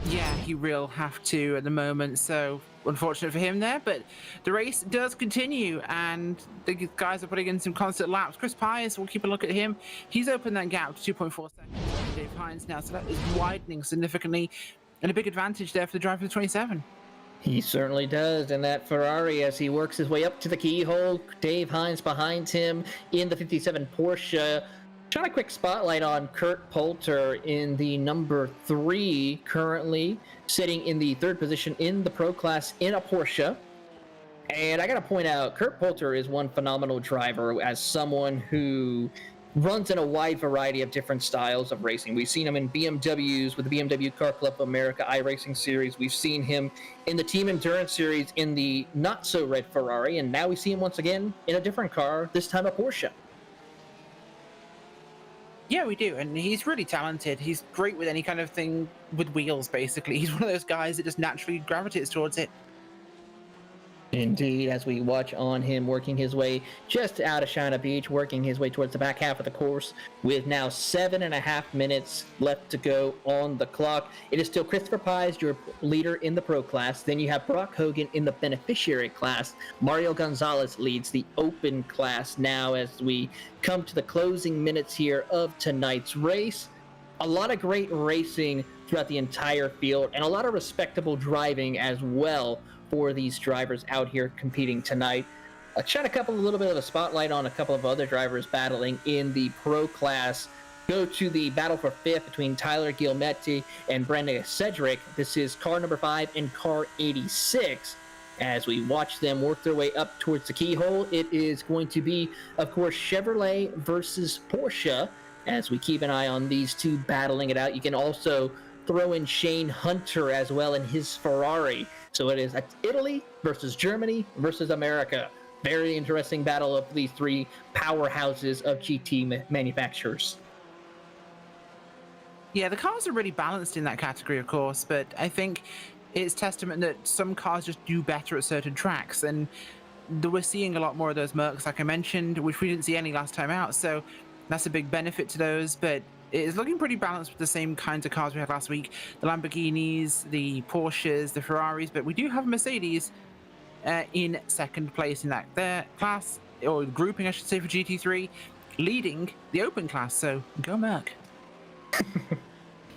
Speaker 4: Yeah, he will have to at the moment, so unfortunate for him there, but the race does continue and the guys are putting in some constant laps. Chris Pius, we'll keep a look at him. He's opened that gap to 2.4 seconds. Dave Hines now, so that is widening significantly and a big advantage there for the driver of the 27.
Speaker 3: He certainly does in that Ferrari as he works his way up to the keyhole. Dave Hines behind him in the 57 Porsche. Shot a quick spotlight on Kurt Poulter in the number 3, currently sitting in the 3rd position in the Pro Class in a Porsche. And I got to point out, Kurt Poulter is one phenomenal driver as someone who runs in a wide variety of different styles of racing. We've seen him in BMWs with the BMW Car Club of America iRacing Series. We've seen him in the Team Endurance Series in the not-so-red Ferrari. And now we see him once again in a different car, this time a Porsche.
Speaker 4: Yeah, we do, and he's really talented. He's great with any kind of thing with wheels, basically. He's one of those guys that just naturally gravitates towards it.
Speaker 3: Indeed, as we watch on him working his way just out of China Beach, working his way towards the back half of the course with now 7.5 minutes left to go on the clock. It is still Christopher Pies, your leader in the Pro Class. Then you have Brock Hogan in the Beneficiary Class. Mario Gonzalez leads the Open Class now as we come to the closing minutes here of tonight's race. A lot of great racing throughout the entire field and a lot of respectable driving as well for these drivers out here competing tonight. Shine a little bit of a spotlight on a couple of other drivers battling in the Pro Class. Go to the battle for 5th between Tyler Gilmetti and Brandon Cedric. This is car number 5 and car 86. As we watch them work their way up towards the keyhole, it is going to be, of course, Chevrolet versus Porsche. As we keep an eye on these two battling it out, you can also throw in Shane Hunter as well in his Ferrari. So it is Italy versus Germany versus America. Very interesting battle of these 3 powerhouses of GT manufacturers.
Speaker 4: Yeah, the cars are really balanced in that category, of course, but I think it's testament that some cars just do better at certain tracks, and we're seeing a lot more of those Mercs, like I mentioned, which we didn't see any last time out, so that's a big benefit to those, but it's looking pretty balanced with the same kinds of cars we had last week. The Lamborghinis, the Porsches, the Ferraris, but we do have Mercedes in 2nd place in that class, or grouping I should say, for GT3, leading the Open Class, so go Merc.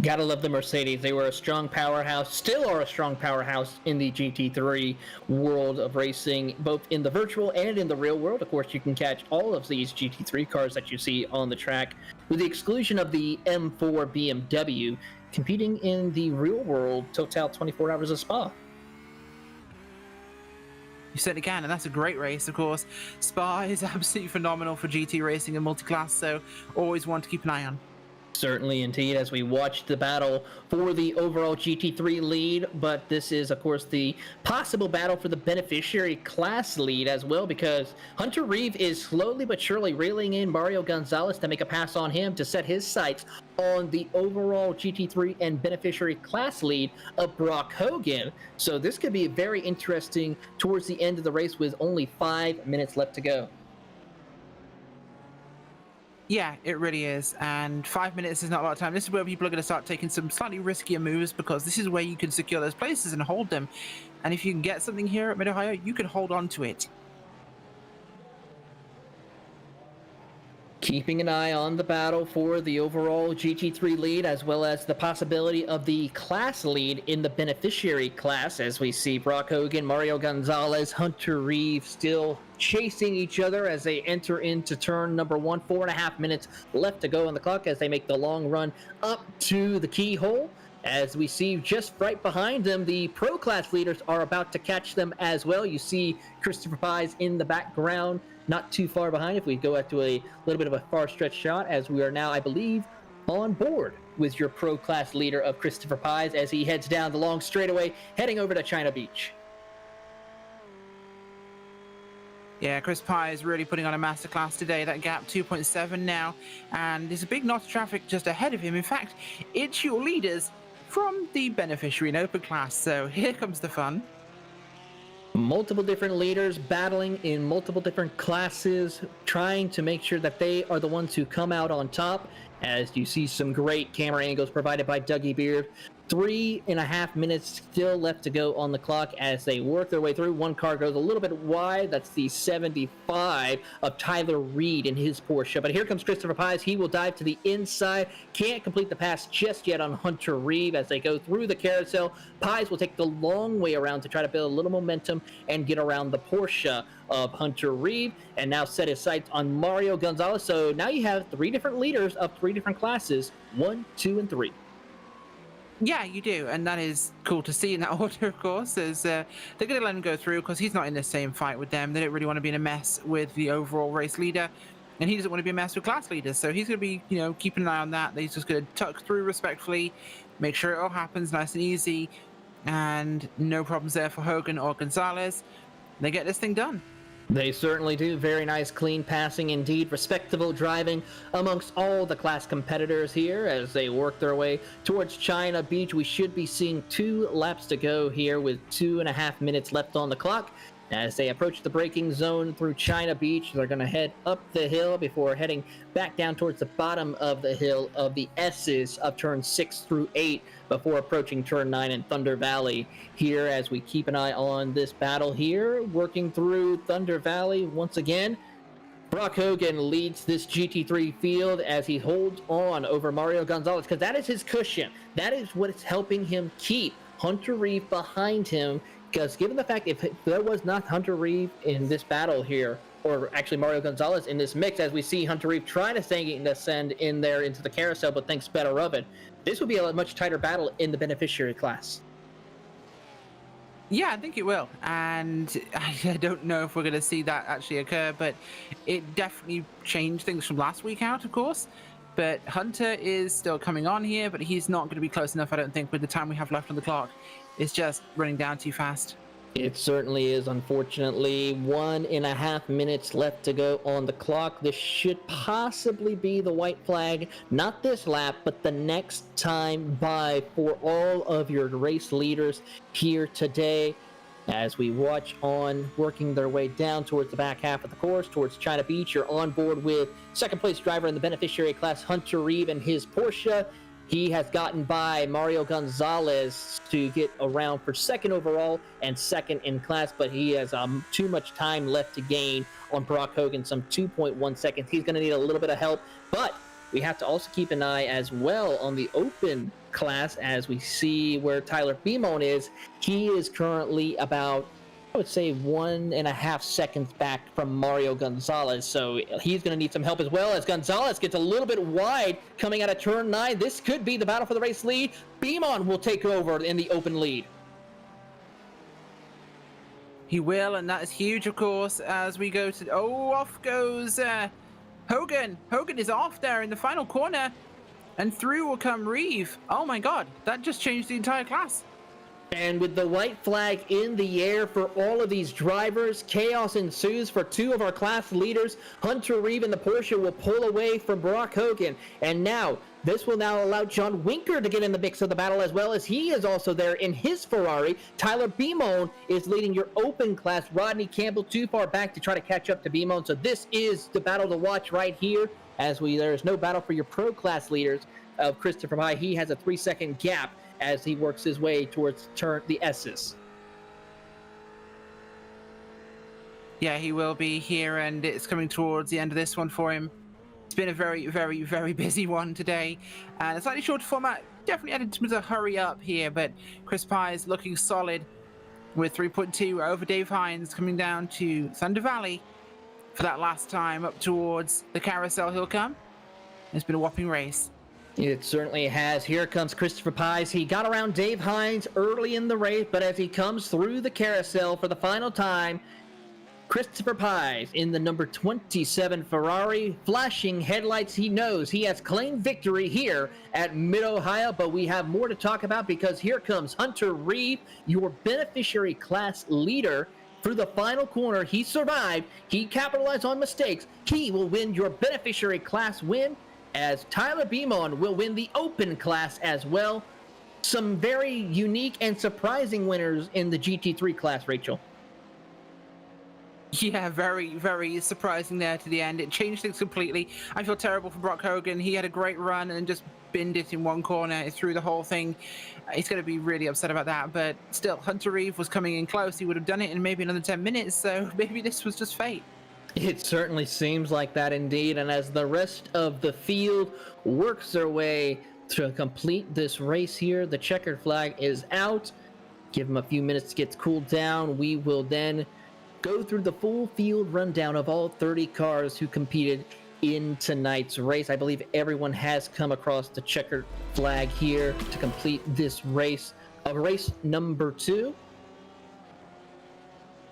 Speaker 3: Gotta love the Mercedes. They were a strong powerhouse, still are a strong powerhouse in the GT3 world of racing, both in the virtual and in the real world. Of course, you can catch all of these GT3 cars that you see on the track, with the exclusion of the M4 BMW, competing in the real world Total 24 Hours of Spa.
Speaker 4: You certainly can, and that's a great race, of course. Spa is absolutely phenomenal for GT racing and multi-class, so always one to keep an eye on.
Speaker 3: Certainly, indeed, as we watch the battle for the overall GT3 lead, but this is, of course, the possible battle for the beneficiary class lead as well, because Hunter Reeve is slowly but surely reeling in Mario Gonzalez to make a pass on him to set his sights on the overall GT3 and beneficiary class lead of Brock Hogan. So this could be very interesting towards the end of the race with only 5 minutes left to go.
Speaker 4: Yeah, it really is. And 5 minutes is not a lot of time. This is where people are going to start taking some slightly riskier moves, because this is where you can secure those places and hold them. And if you can get something here at Mid-Ohio, you can hold on to it.
Speaker 3: Keeping an eye on the battle for the overall GT3 lead, as well as the possibility of the class lead in the beneficiary class, as we see Brock Hogan, Mario Gonzalez, Hunter Reeve still chasing each other as they enter into turn number 1. 4.5 minutes left to go on the clock as they make the long run up to the keyhole. As we see just right behind them, the pro class leaders are about to catch them as well. You see Christopher Pies in the background, not too far behind if we go out to a little bit of a far stretch shot, as we are now, I believe, on board with your pro class leader of Christopher Pies as he heads down the long straightaway, heading over to China Beach.
Speaker 4: Yeah, Chris Pye is really putting on a masterclass today. That gap 2.7 now, and there's a big knot of traffic just ahead of him. In fact, it's your leaders from the beneficiary and open class. So here comes the fun.
Speaker 3: Multiple different leaders battling in multiple different classes, trying to make sure that they are the ones who come out on top, as you see some great camera angles provided by Dougie Beard. 3.5 minutes still left to go on the clock as they work their way through. One car goes a little bit wide. That's the 75 of Tyler Reed in his Porsche. But here comes Christopher Pies. He will dive to the inside. Can't complete the pass just yet on Hunter Reeve as they go through the carousel. Pies will take the long way around to try to build a little momentum and get around the Porsche of Hunter Reeve, and now set his sights on Mario Gonzalez. So now you have 3 different leaders of 3 different classes, 1, 2, and 3.
Speaker 4: Yeah, you do, and that is cool to see in that order, of course. As they're going to let him go through because he's not in the same fight with them. They don't really want to be in a mess with the overall race leader, and he doesn't want to be a mess with class leaders. So he's going to be, keeping an eye on that. He's just going to tuck through respectfully, make sure it all happens nice and easy, and no problems there for Hogan or Gonzalez. They get this thing done.
Speaker 3: They certainly do. Very nice, clean passing indeed. Respectable driving amongst all the class competitors here as they work their way towards China Beach. We should be seeing 2 laps to go here with 2.5 minutes left on the clock. As they approach the braking zone through China Beach, they're going to head up the hill before heading back down towards the bottom of the hill of the S's of turn 6 through 8 before approaching turn 9 in Thunder Valley here as we keep an eye on this battle here. Working through Thunder Valley once again. Brock Hogan leads this GT3 field as he holds on over Mario Gonzalez because that is his cushion. That is what is helping him keep Hunter Reeve behind him. Because given the fact if there was not Hunter Reeve in this battle here, or actually Mario Gonzalez in this mix, as we see Hunter Reeve trying to ascend in there into the carousel, but thinks better of it, this would be a much tighter battle in the beneficiary class.
Speaker 4: Yeah, I think it will. And I don't know if we're going to see that actually occur, but it definitely changed things from last week out, of course. But Hunter is still coming on here, but he's not going to be close enough, I don't think, with the time we have left on the clock. It's just running down too fast.
Speaker 3: It certainly is, unfortunately. 1.5 minutes left to go on the clock. This should possibly be the white flag, not this lap, but the next time by for all of your race leaders here today. As we watch on working their way down towards the back half of the course, towards China Beach, you're on board with second place driver in the beneficiary class, Hunter Reeve, and his Porsche. He has gotten by Mario Gonzalez to get around for second overall and second in class, but he has too much time left to gain on Brock Hogan, some 2.1 seconds. He's going to need a little bit of help, but we have to also keep an eye as well on the open class as we see where Tyler Beamon is. He is currently about, I would say, 1.5 seconds back from Mario Gonzalez, so he's going to need some help as well as Gonzalez gets a little bit wide coming out of turn 9. This could be the battle for the race lead. Beamon will take over in the open lead.
Speaker 4: He will, and that is huge, of course, as we go to... Oh, off goes Hogan. Hogan is off there in the final corner, and through will come Reeve. Oh my god, that just changed the entire class.
Speaker 3: And with the white flag in the air for all of these drivers, chaos ensues for two of our class leaders. Hunter Reeve in the Porsche will pull away from Brock Hogan. And now, this will now allow John Winker to get in the mix of the battle as well as he is also there in his Ferrari. Tyler Beamon is leading your open class. Rodney Campbell too far back to try to catch up to Beamon. So this is the battle to watch right here as there is no battle for your pro class leaders of Christopher Pye. He has a 3-second gap as he works his way towards the S's.
Speaker 4: Yeah, he will be here, and it's coming towards the end of this one for him. It's been a very, very, very busy one today, and a slightly shorter format. Definitely added to hurry up here, but Chris Pye is looking solid with 3.2 over Dave Hines, coming down to Thunder Valley for that last time up towards the carousel he'll come. It's been a whopping race.
Speaker 3: It certainly has. Here comes Christopher Pies. He got around Dave Hines early in the race, but as he comes through the carousel for the final time, Christopher Pies in the number 27 Ferrari, flashing headlights. He knows he has claimed victory here at Mid-Ohio, but we have more to talk about because here comes Hunter Reeve, your beneficiary class leader. Through the final corner, he survived. He capitalized on mistakes. He will win your beneficiary class win, as Tyler Beamon will win the open class as well. Some very unique and surprising winners in the GT3 class, Rachel.
Speaker 4: Yeah, very, very surprising there to the end. It changed things completely. I feel terrible for Brock Hogan. He had a great run and just binned it in one corner through the whole thing. He's going to be really upset about that, but still, Hunter Reeve was coming in close. He would have done it in maybe another 10 minutes, so maybe this was just fate.
Speaker 3: It certainly seems like that indeed, and as the rest of the field works their way to complete this race here, the checkered flag is out. Give them a few minutes to get cooled down. We will then go through the full field rundown of all 30 cars who competed in tonight's race. I believe everyone has come across the checkered flag here to complete this race of race number 2.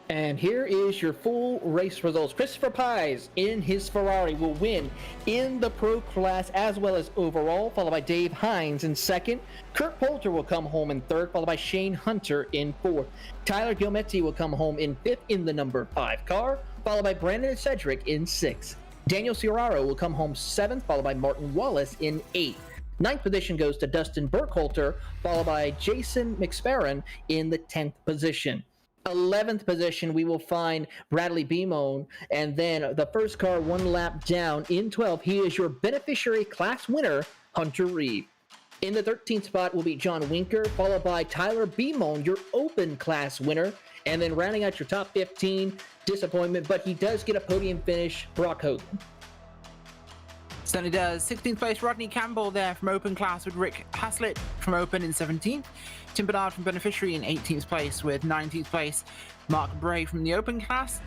Speaker 3: And here is your full race results. Christopher Pies in his Ferrari will win in the pro class as well as overall, followed by Dave Hines in second. Kurt Poulter will come home in third, followed by Shane Hunter in fourth. Tyler Gilmetti will come home in fifth in the number 5 car, followed by Brandon Cedric in sixth. Daniel Cioraro will come home seventh, followed by Martin Wallace in eighth. Ninth position goes to Dustin Burkholter, followed by Jason McSparron in the 10th position. 11th position, we will find Bradley Beamon, and then the first car one lap down in 12th, he is your beneficiary class winner, Hunter Reeve. In the 13th spot will be John Winker, followed by Tyler Beamon, your open class winner, and then rounding out your top 15, disappointment, but he does get a podium finish, Brock Hogan.
Speaker 4: Certainly does. 16th place, Rodney Campbell there from open class with Rick Haslett from open in 17th. Tim Bernard from beneficiary in 18th place with 19th place, Mark Bray from the open class.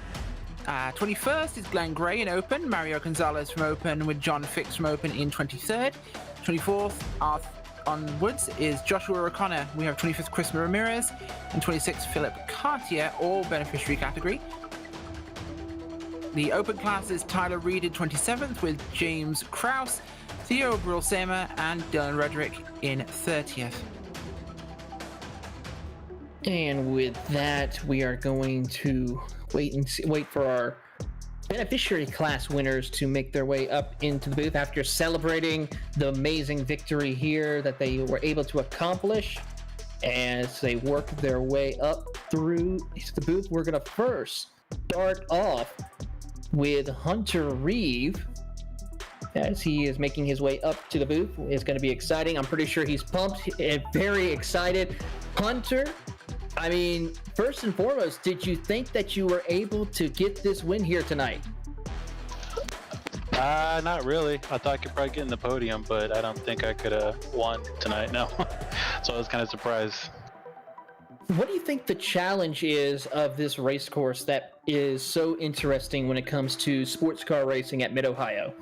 Speaker 4: 21st is Glenn Gray in open, Mario Gonzalez from open with John Fix from open in 23rd. 24th onwards is Joshua O'Connor. We have 25th Chris Ramirez and 26th Philip Cartier, all beneficiary category. The open class is Tyler Reed in 27th with James Krause, Theo Brulsema and Dylan Redrick in 30th.
Speaker 3: And with that, we are going to wait for our beneficiary class winners to make their way up into the booth after celebrating the amazing victory here that they were able to accomplish. As they work their way up through the booth, we're going to first start off with Hunter Reeve as he is making his way up to the booth. It's going to be exciting. I'm pretty sure he's pumped and very excited. Hunter, I mean, first and foremost, did you think that you were able to get this win here tonight?
Speaker 8: Not really. I thought I could probably get in the podium, but I don't think I could have won tonight, no. So I was kind of surprised.
Speaker 3: What do you think the challenge is of this race course that is so interesting when it comes to sports car racing at Mid-Ohio?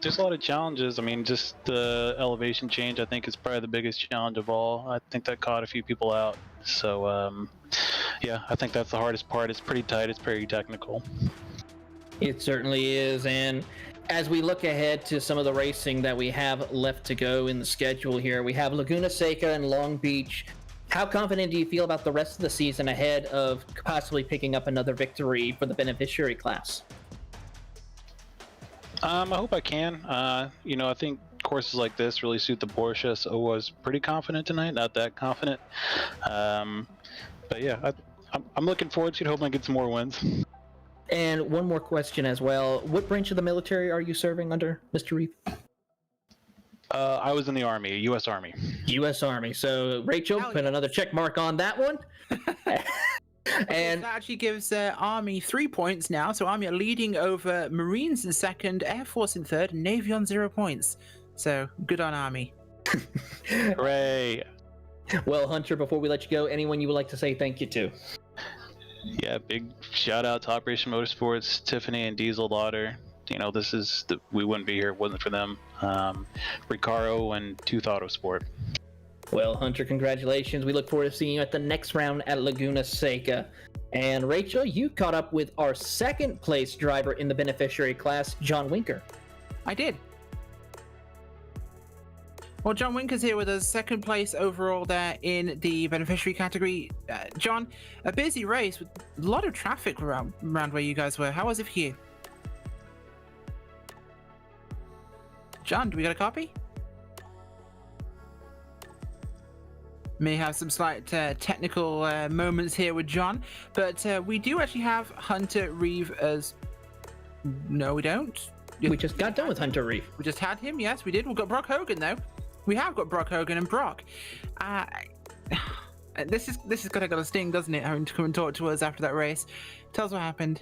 Speaker 8: There's a lot of challenges. I mean, just the elevation change, I think, is probably the biggest challenge of all. I think that caught a few people out. So, yeah, I think that's the hardest part. It's pretty tight. It's pretty technical.
Speaker 3: It certainly is. And as we look ahead to some of the racing that we have left to go in the schedule here, we have Laguna Seca and Long Beach. How confident do you feel about the rest of the season ahead of possibly picking up another victory for the beneficiary class?
Speaker 8: I hope I can. I think courses like this really suit the Porsche, so I was pretty confident tonight, not that confident. But yeah, I'm looking forward to it, hoping I get some more wins.
Speaker 3: And one more question as well. What branch of the military are you serving under, Mr. Reeve?
Speaker 8: I was in the Army, U.S. Army.
Speaker 3: U.S. Army. So, Rachel, put another check mark on that one.
Speaker 4: And that actually gives Army 3 points now. So Army are leading over Marines in second, Air Force in third, and Navy on 0 points. So good on Army.
Speaker 8: Hooray.
Speaker 3: Well, Hunter, before we let you go, anyone you would like to say thank you to?
Speaker 8: Yeah, big shout out to Operation Motorsports, Tiffany and Diesel Daughter. We wouldn't be here if it wasn't for them. Recaro and Tooth Autosport.
Speaker 3: Well, Hunter, congratulations. We look forward to seeing you at the next round at Laguna Seca. And Rachel, you caught up with our second place driver in the beneficiary class, John Winker.
Speaker 4: I did. Well, John Winker's here with us, second place overall there in the beneficiary category. John, a busy race with a lot of traffic around where you guys were. How was it for you? John, do we got a copy? May have some slight technical moments here with John, but we do actually have Hunter Reeve as... No, we don't.
Speaker 3: We just got done with Hunter Reeve.
Speaker 4: We just had him, yes, we did. We've got Brock Hogan, though. We have got Brock Hogan and Brock. This is kind of got a sting, doesn't it, having to come and talk to us after that race. Tell us what happened.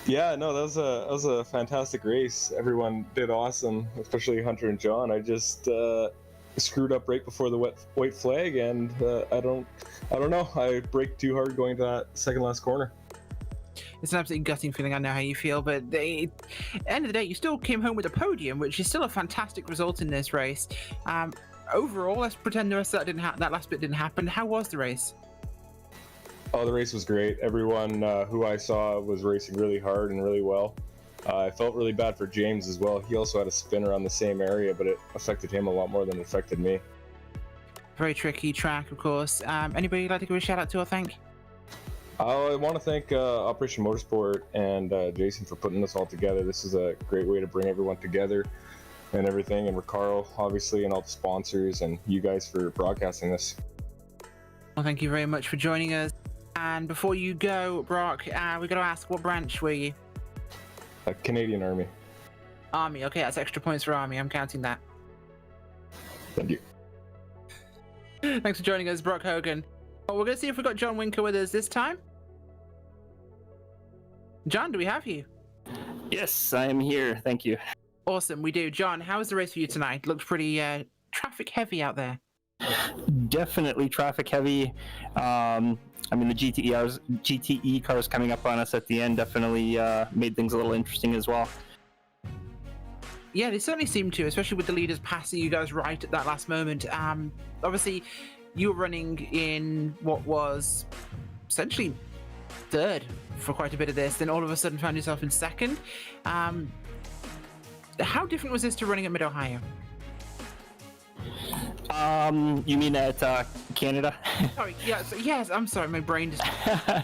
Speaker 9: Yeah, no, that was a fantastic race. Everyone did awesome, especially Hunter and John. I just screwed up right before the white flag, and I don't know. I braked too hard going to that second last corner.
Speaker 4: It's an absolutely gutting feeling. I know how you feel, but at the end of the day, you still came home with a podium, which is still a fantastic result in this race. Overall, let's pretend the rest of that last bit didn't happen. How was the race?
Speaker 9: Oh, the race was great. Everyone who I saw was racing really hard and really well. I felt really bad for James as well. He also had a spinner on the same area, but it affected him a lot more than it affected me.
Speaker 4: Very tricky track, of course. Anybody you'd like to give a shout out to or thank?
Speaker 9: I want to thank Operation Motorsport and Jason for putting this all together. This is a great way to bring everyone together and everything, and Recaro, obviously, and all the sponsors, and you guys for broadcasting this.
Speaker 4: Well, thank you very much for joining us. And before you go, Brock, we got to ask, what branch were you?
Speaker 9: Canadian Army.
Speaker 4: Army, okay, that's extra points for Army. I'm counting that.
Speaker 9: Thank you.
Speaker 4: Thanks for joining us, Brock Hogan. Well, we're going to see if we've got John Winker with us this time. John, do we have you?
Speaker 10: Yes, I am here. Thank you.
Speaker 4: Awesome, we do. John, how was the race for you tonight? Looked pretty traffic heavy out there.
Speaker 10: Definitely traffic heavy. I mean, the GTE cars coming up on us at the end definitely made things a little interesting as well.
Speaker 4: Yeah, they certainly seem to, especially with the leaders passing you guys right at that last moment. Obviously, you were running in what was essentially third for quite a bit of this, then all of a sudden found yourself in second. How different was this to running at Mid-Ohio?
Speaker 10: You mean at Canada?
Speaker 4: Sorry, yes, I'm sorry, my brain just...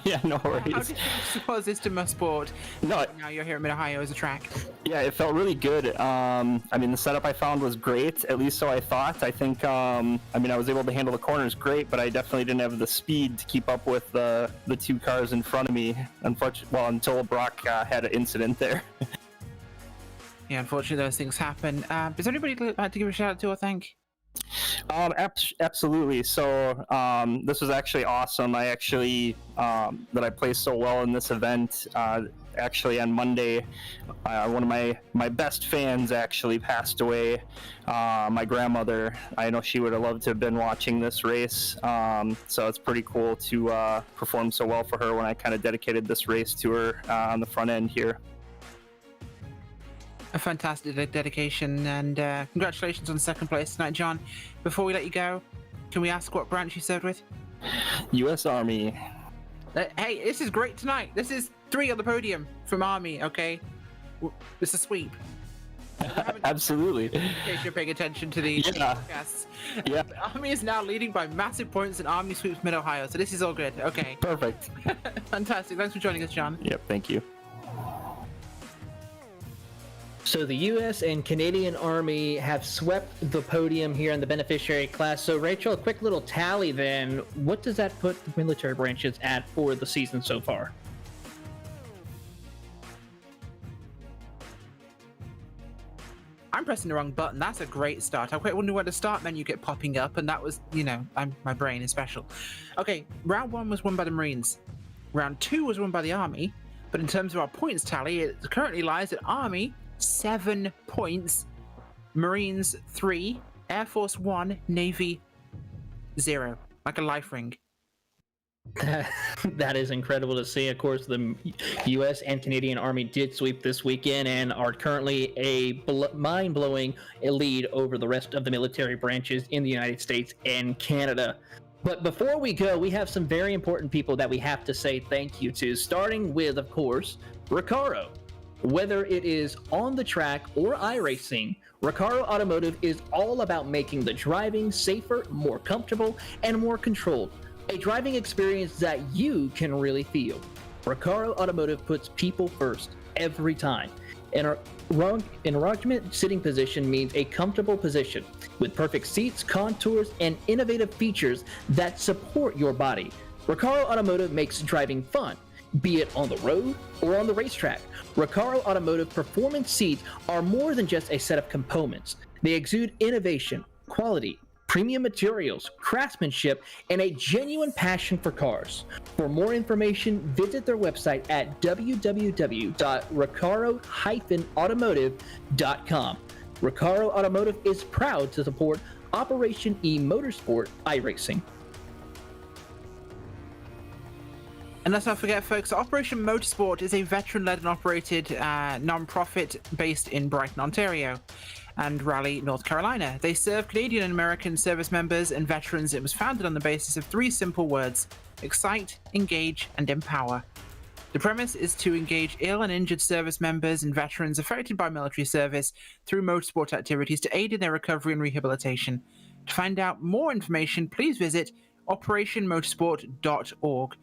Speaker 10: Yeah, no worries.
Speaker 4: How different was this to Motorsport?
Speaker 10: No,
Speaker 4: now you're here at Mid-Ohio as a track.
Speaker 10: Yeah, it felt really good. I mean, the setup I found was great, at least so I thought. I think, I mean, I was able to handle the corners great, but I definitely didn't have the speed to keep up with the two cars in front of me, unfortunately, well, until Brock had an incident there.
Speaker 4: Yeah, unfortunately, those things happen. Is there anybody you'd like to give a shout out to or thank?
Speaker 10: Absolutely. So this was actually awesome. I actually that I placed so well in this event. actually on Monday, one of my best fans actually passed away. My grandmother, I know she would have loved to have been watching this race. So it's pretty cool to perform so well for her when I kind of dedicated this race to her on the front end here.
Speaker 4: A fantastic dedication, and congratulations on second place tonight, John. Before we let you go, can we ask what branch you served with?
Speaker 10: U.S. Army.
Speaker 4: Hey, this is great tonight. This is 3 on the podium from Army, okay? It's a sweep.
Speaker 10: Absolutely.
Speaker 4: In case you're paying attention to the podcasts.
Speaker 10: Yeah.
Speaker 4: Army is now leading by massive points, and Army sweeps Mid-Ohio, so this is all good. Okay.
Speaker 10: Perfect.
Speaker 4: Fantastic. Thanks for joining us, John.
Speaker 10: Yep, thank you.
Speaker 3: So the U.S. and Canadian Army have swept the podium here in the beneficiary class. So Rachel, a quick little tally then. What does that put the military branches at for the season so far?
Speaker 4: I'm pressing the wrong button. That's a great start. I quite wonder where the start menu get popping up, and that was, my brain is special. Okay, round 1 was won by the Marines. Round 2 was won by the Army. But in terms of our points tally, it currently lies at Army 7 points, Marines 3, Air Force 1, Navy 0. Like a life ring.
Speaker 3: That is incredible to see. Of course, the U.S. and Canadian Army did sweep this weekend and are currently a mind-blowing lead over the rest of the military branches in the United States and Canada. But before we go, we have some very important people that we have to say thank you to, starting with, of course, Recaro. Whether it is on the track or iRacing, Recaro Automotive is all about making the driving safer, more comfortable, and more controlled. A driving experience that you can really feel. Recaro Automotive puts people first every time. An enlargement sitting position means a comfortable position with perfect seats, contours, and innovative features that support your body. Recaro Automotive makes driving fun, be it on the road or on the racetrack. Recaro Automotive performance seats are more than just a set of components. They exude innovation, quality, premium materials, craftsmanship, and a genuine passion for cars. For more information, visit their website at www.recaro-automotive.com. Recaro Automotive is proud to support Operation eMotorsport iRacing.
Speaker 4: And let's not forget, folks, Operation Motorsport is a veteran-led and operated non-profit based in Brighton, Ontario, and Raleigh, North Carolina. They serve Canadian and American service members and veterans. It was founded on the basis of 3 simple words: excite, engage, and empower. The premise is to engage ill and injured service members and veterans affected by military service through motorsport activities to aid in their recovery and rehabilitation. To find out more information, please visit operationmotorsport.org.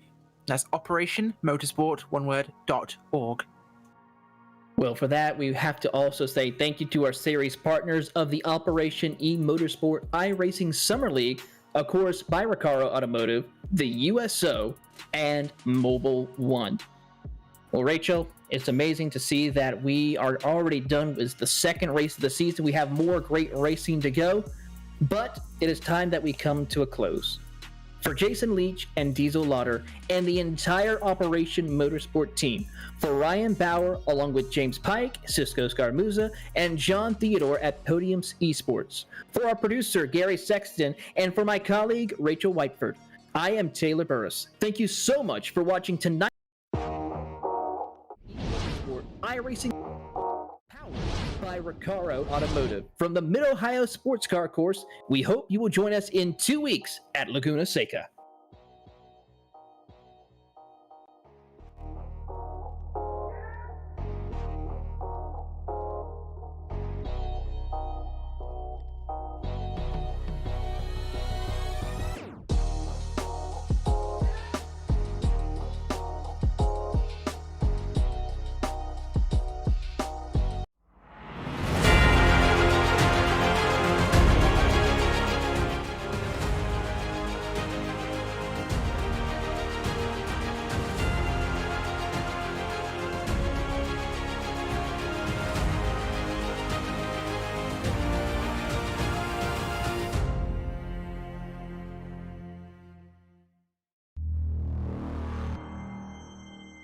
Speaker 4: That's operationmotorsport, one word, .org.
Speaker 3: Well, for that, we have to also say thank you to our series partners of the Operation eMotorsport iRacing Summer League, of course, by Recaro Automotive, the USO, and Mobile One. Well, Rachel, it's amazing to see that we are already done with the second race of the season. We have more great racing to go, but it is time that we come to a close. For Jason Leach and Diesel Lauder and the entire Operation Motorsport team, for Ryan Bauer along with James Pike, Cisco Scarmuza, and John Theodore at Podium's Esports, for our producer Gary Sexton, and for my colleague Rachel Whiteford, I am Taylor Burris. Thank you so much for watching tonight. iRacing powered by Recaro Automotive from the Mid-Ohio Sports Car Course. We hope you will join us in 2 weeks at Laguna Seca.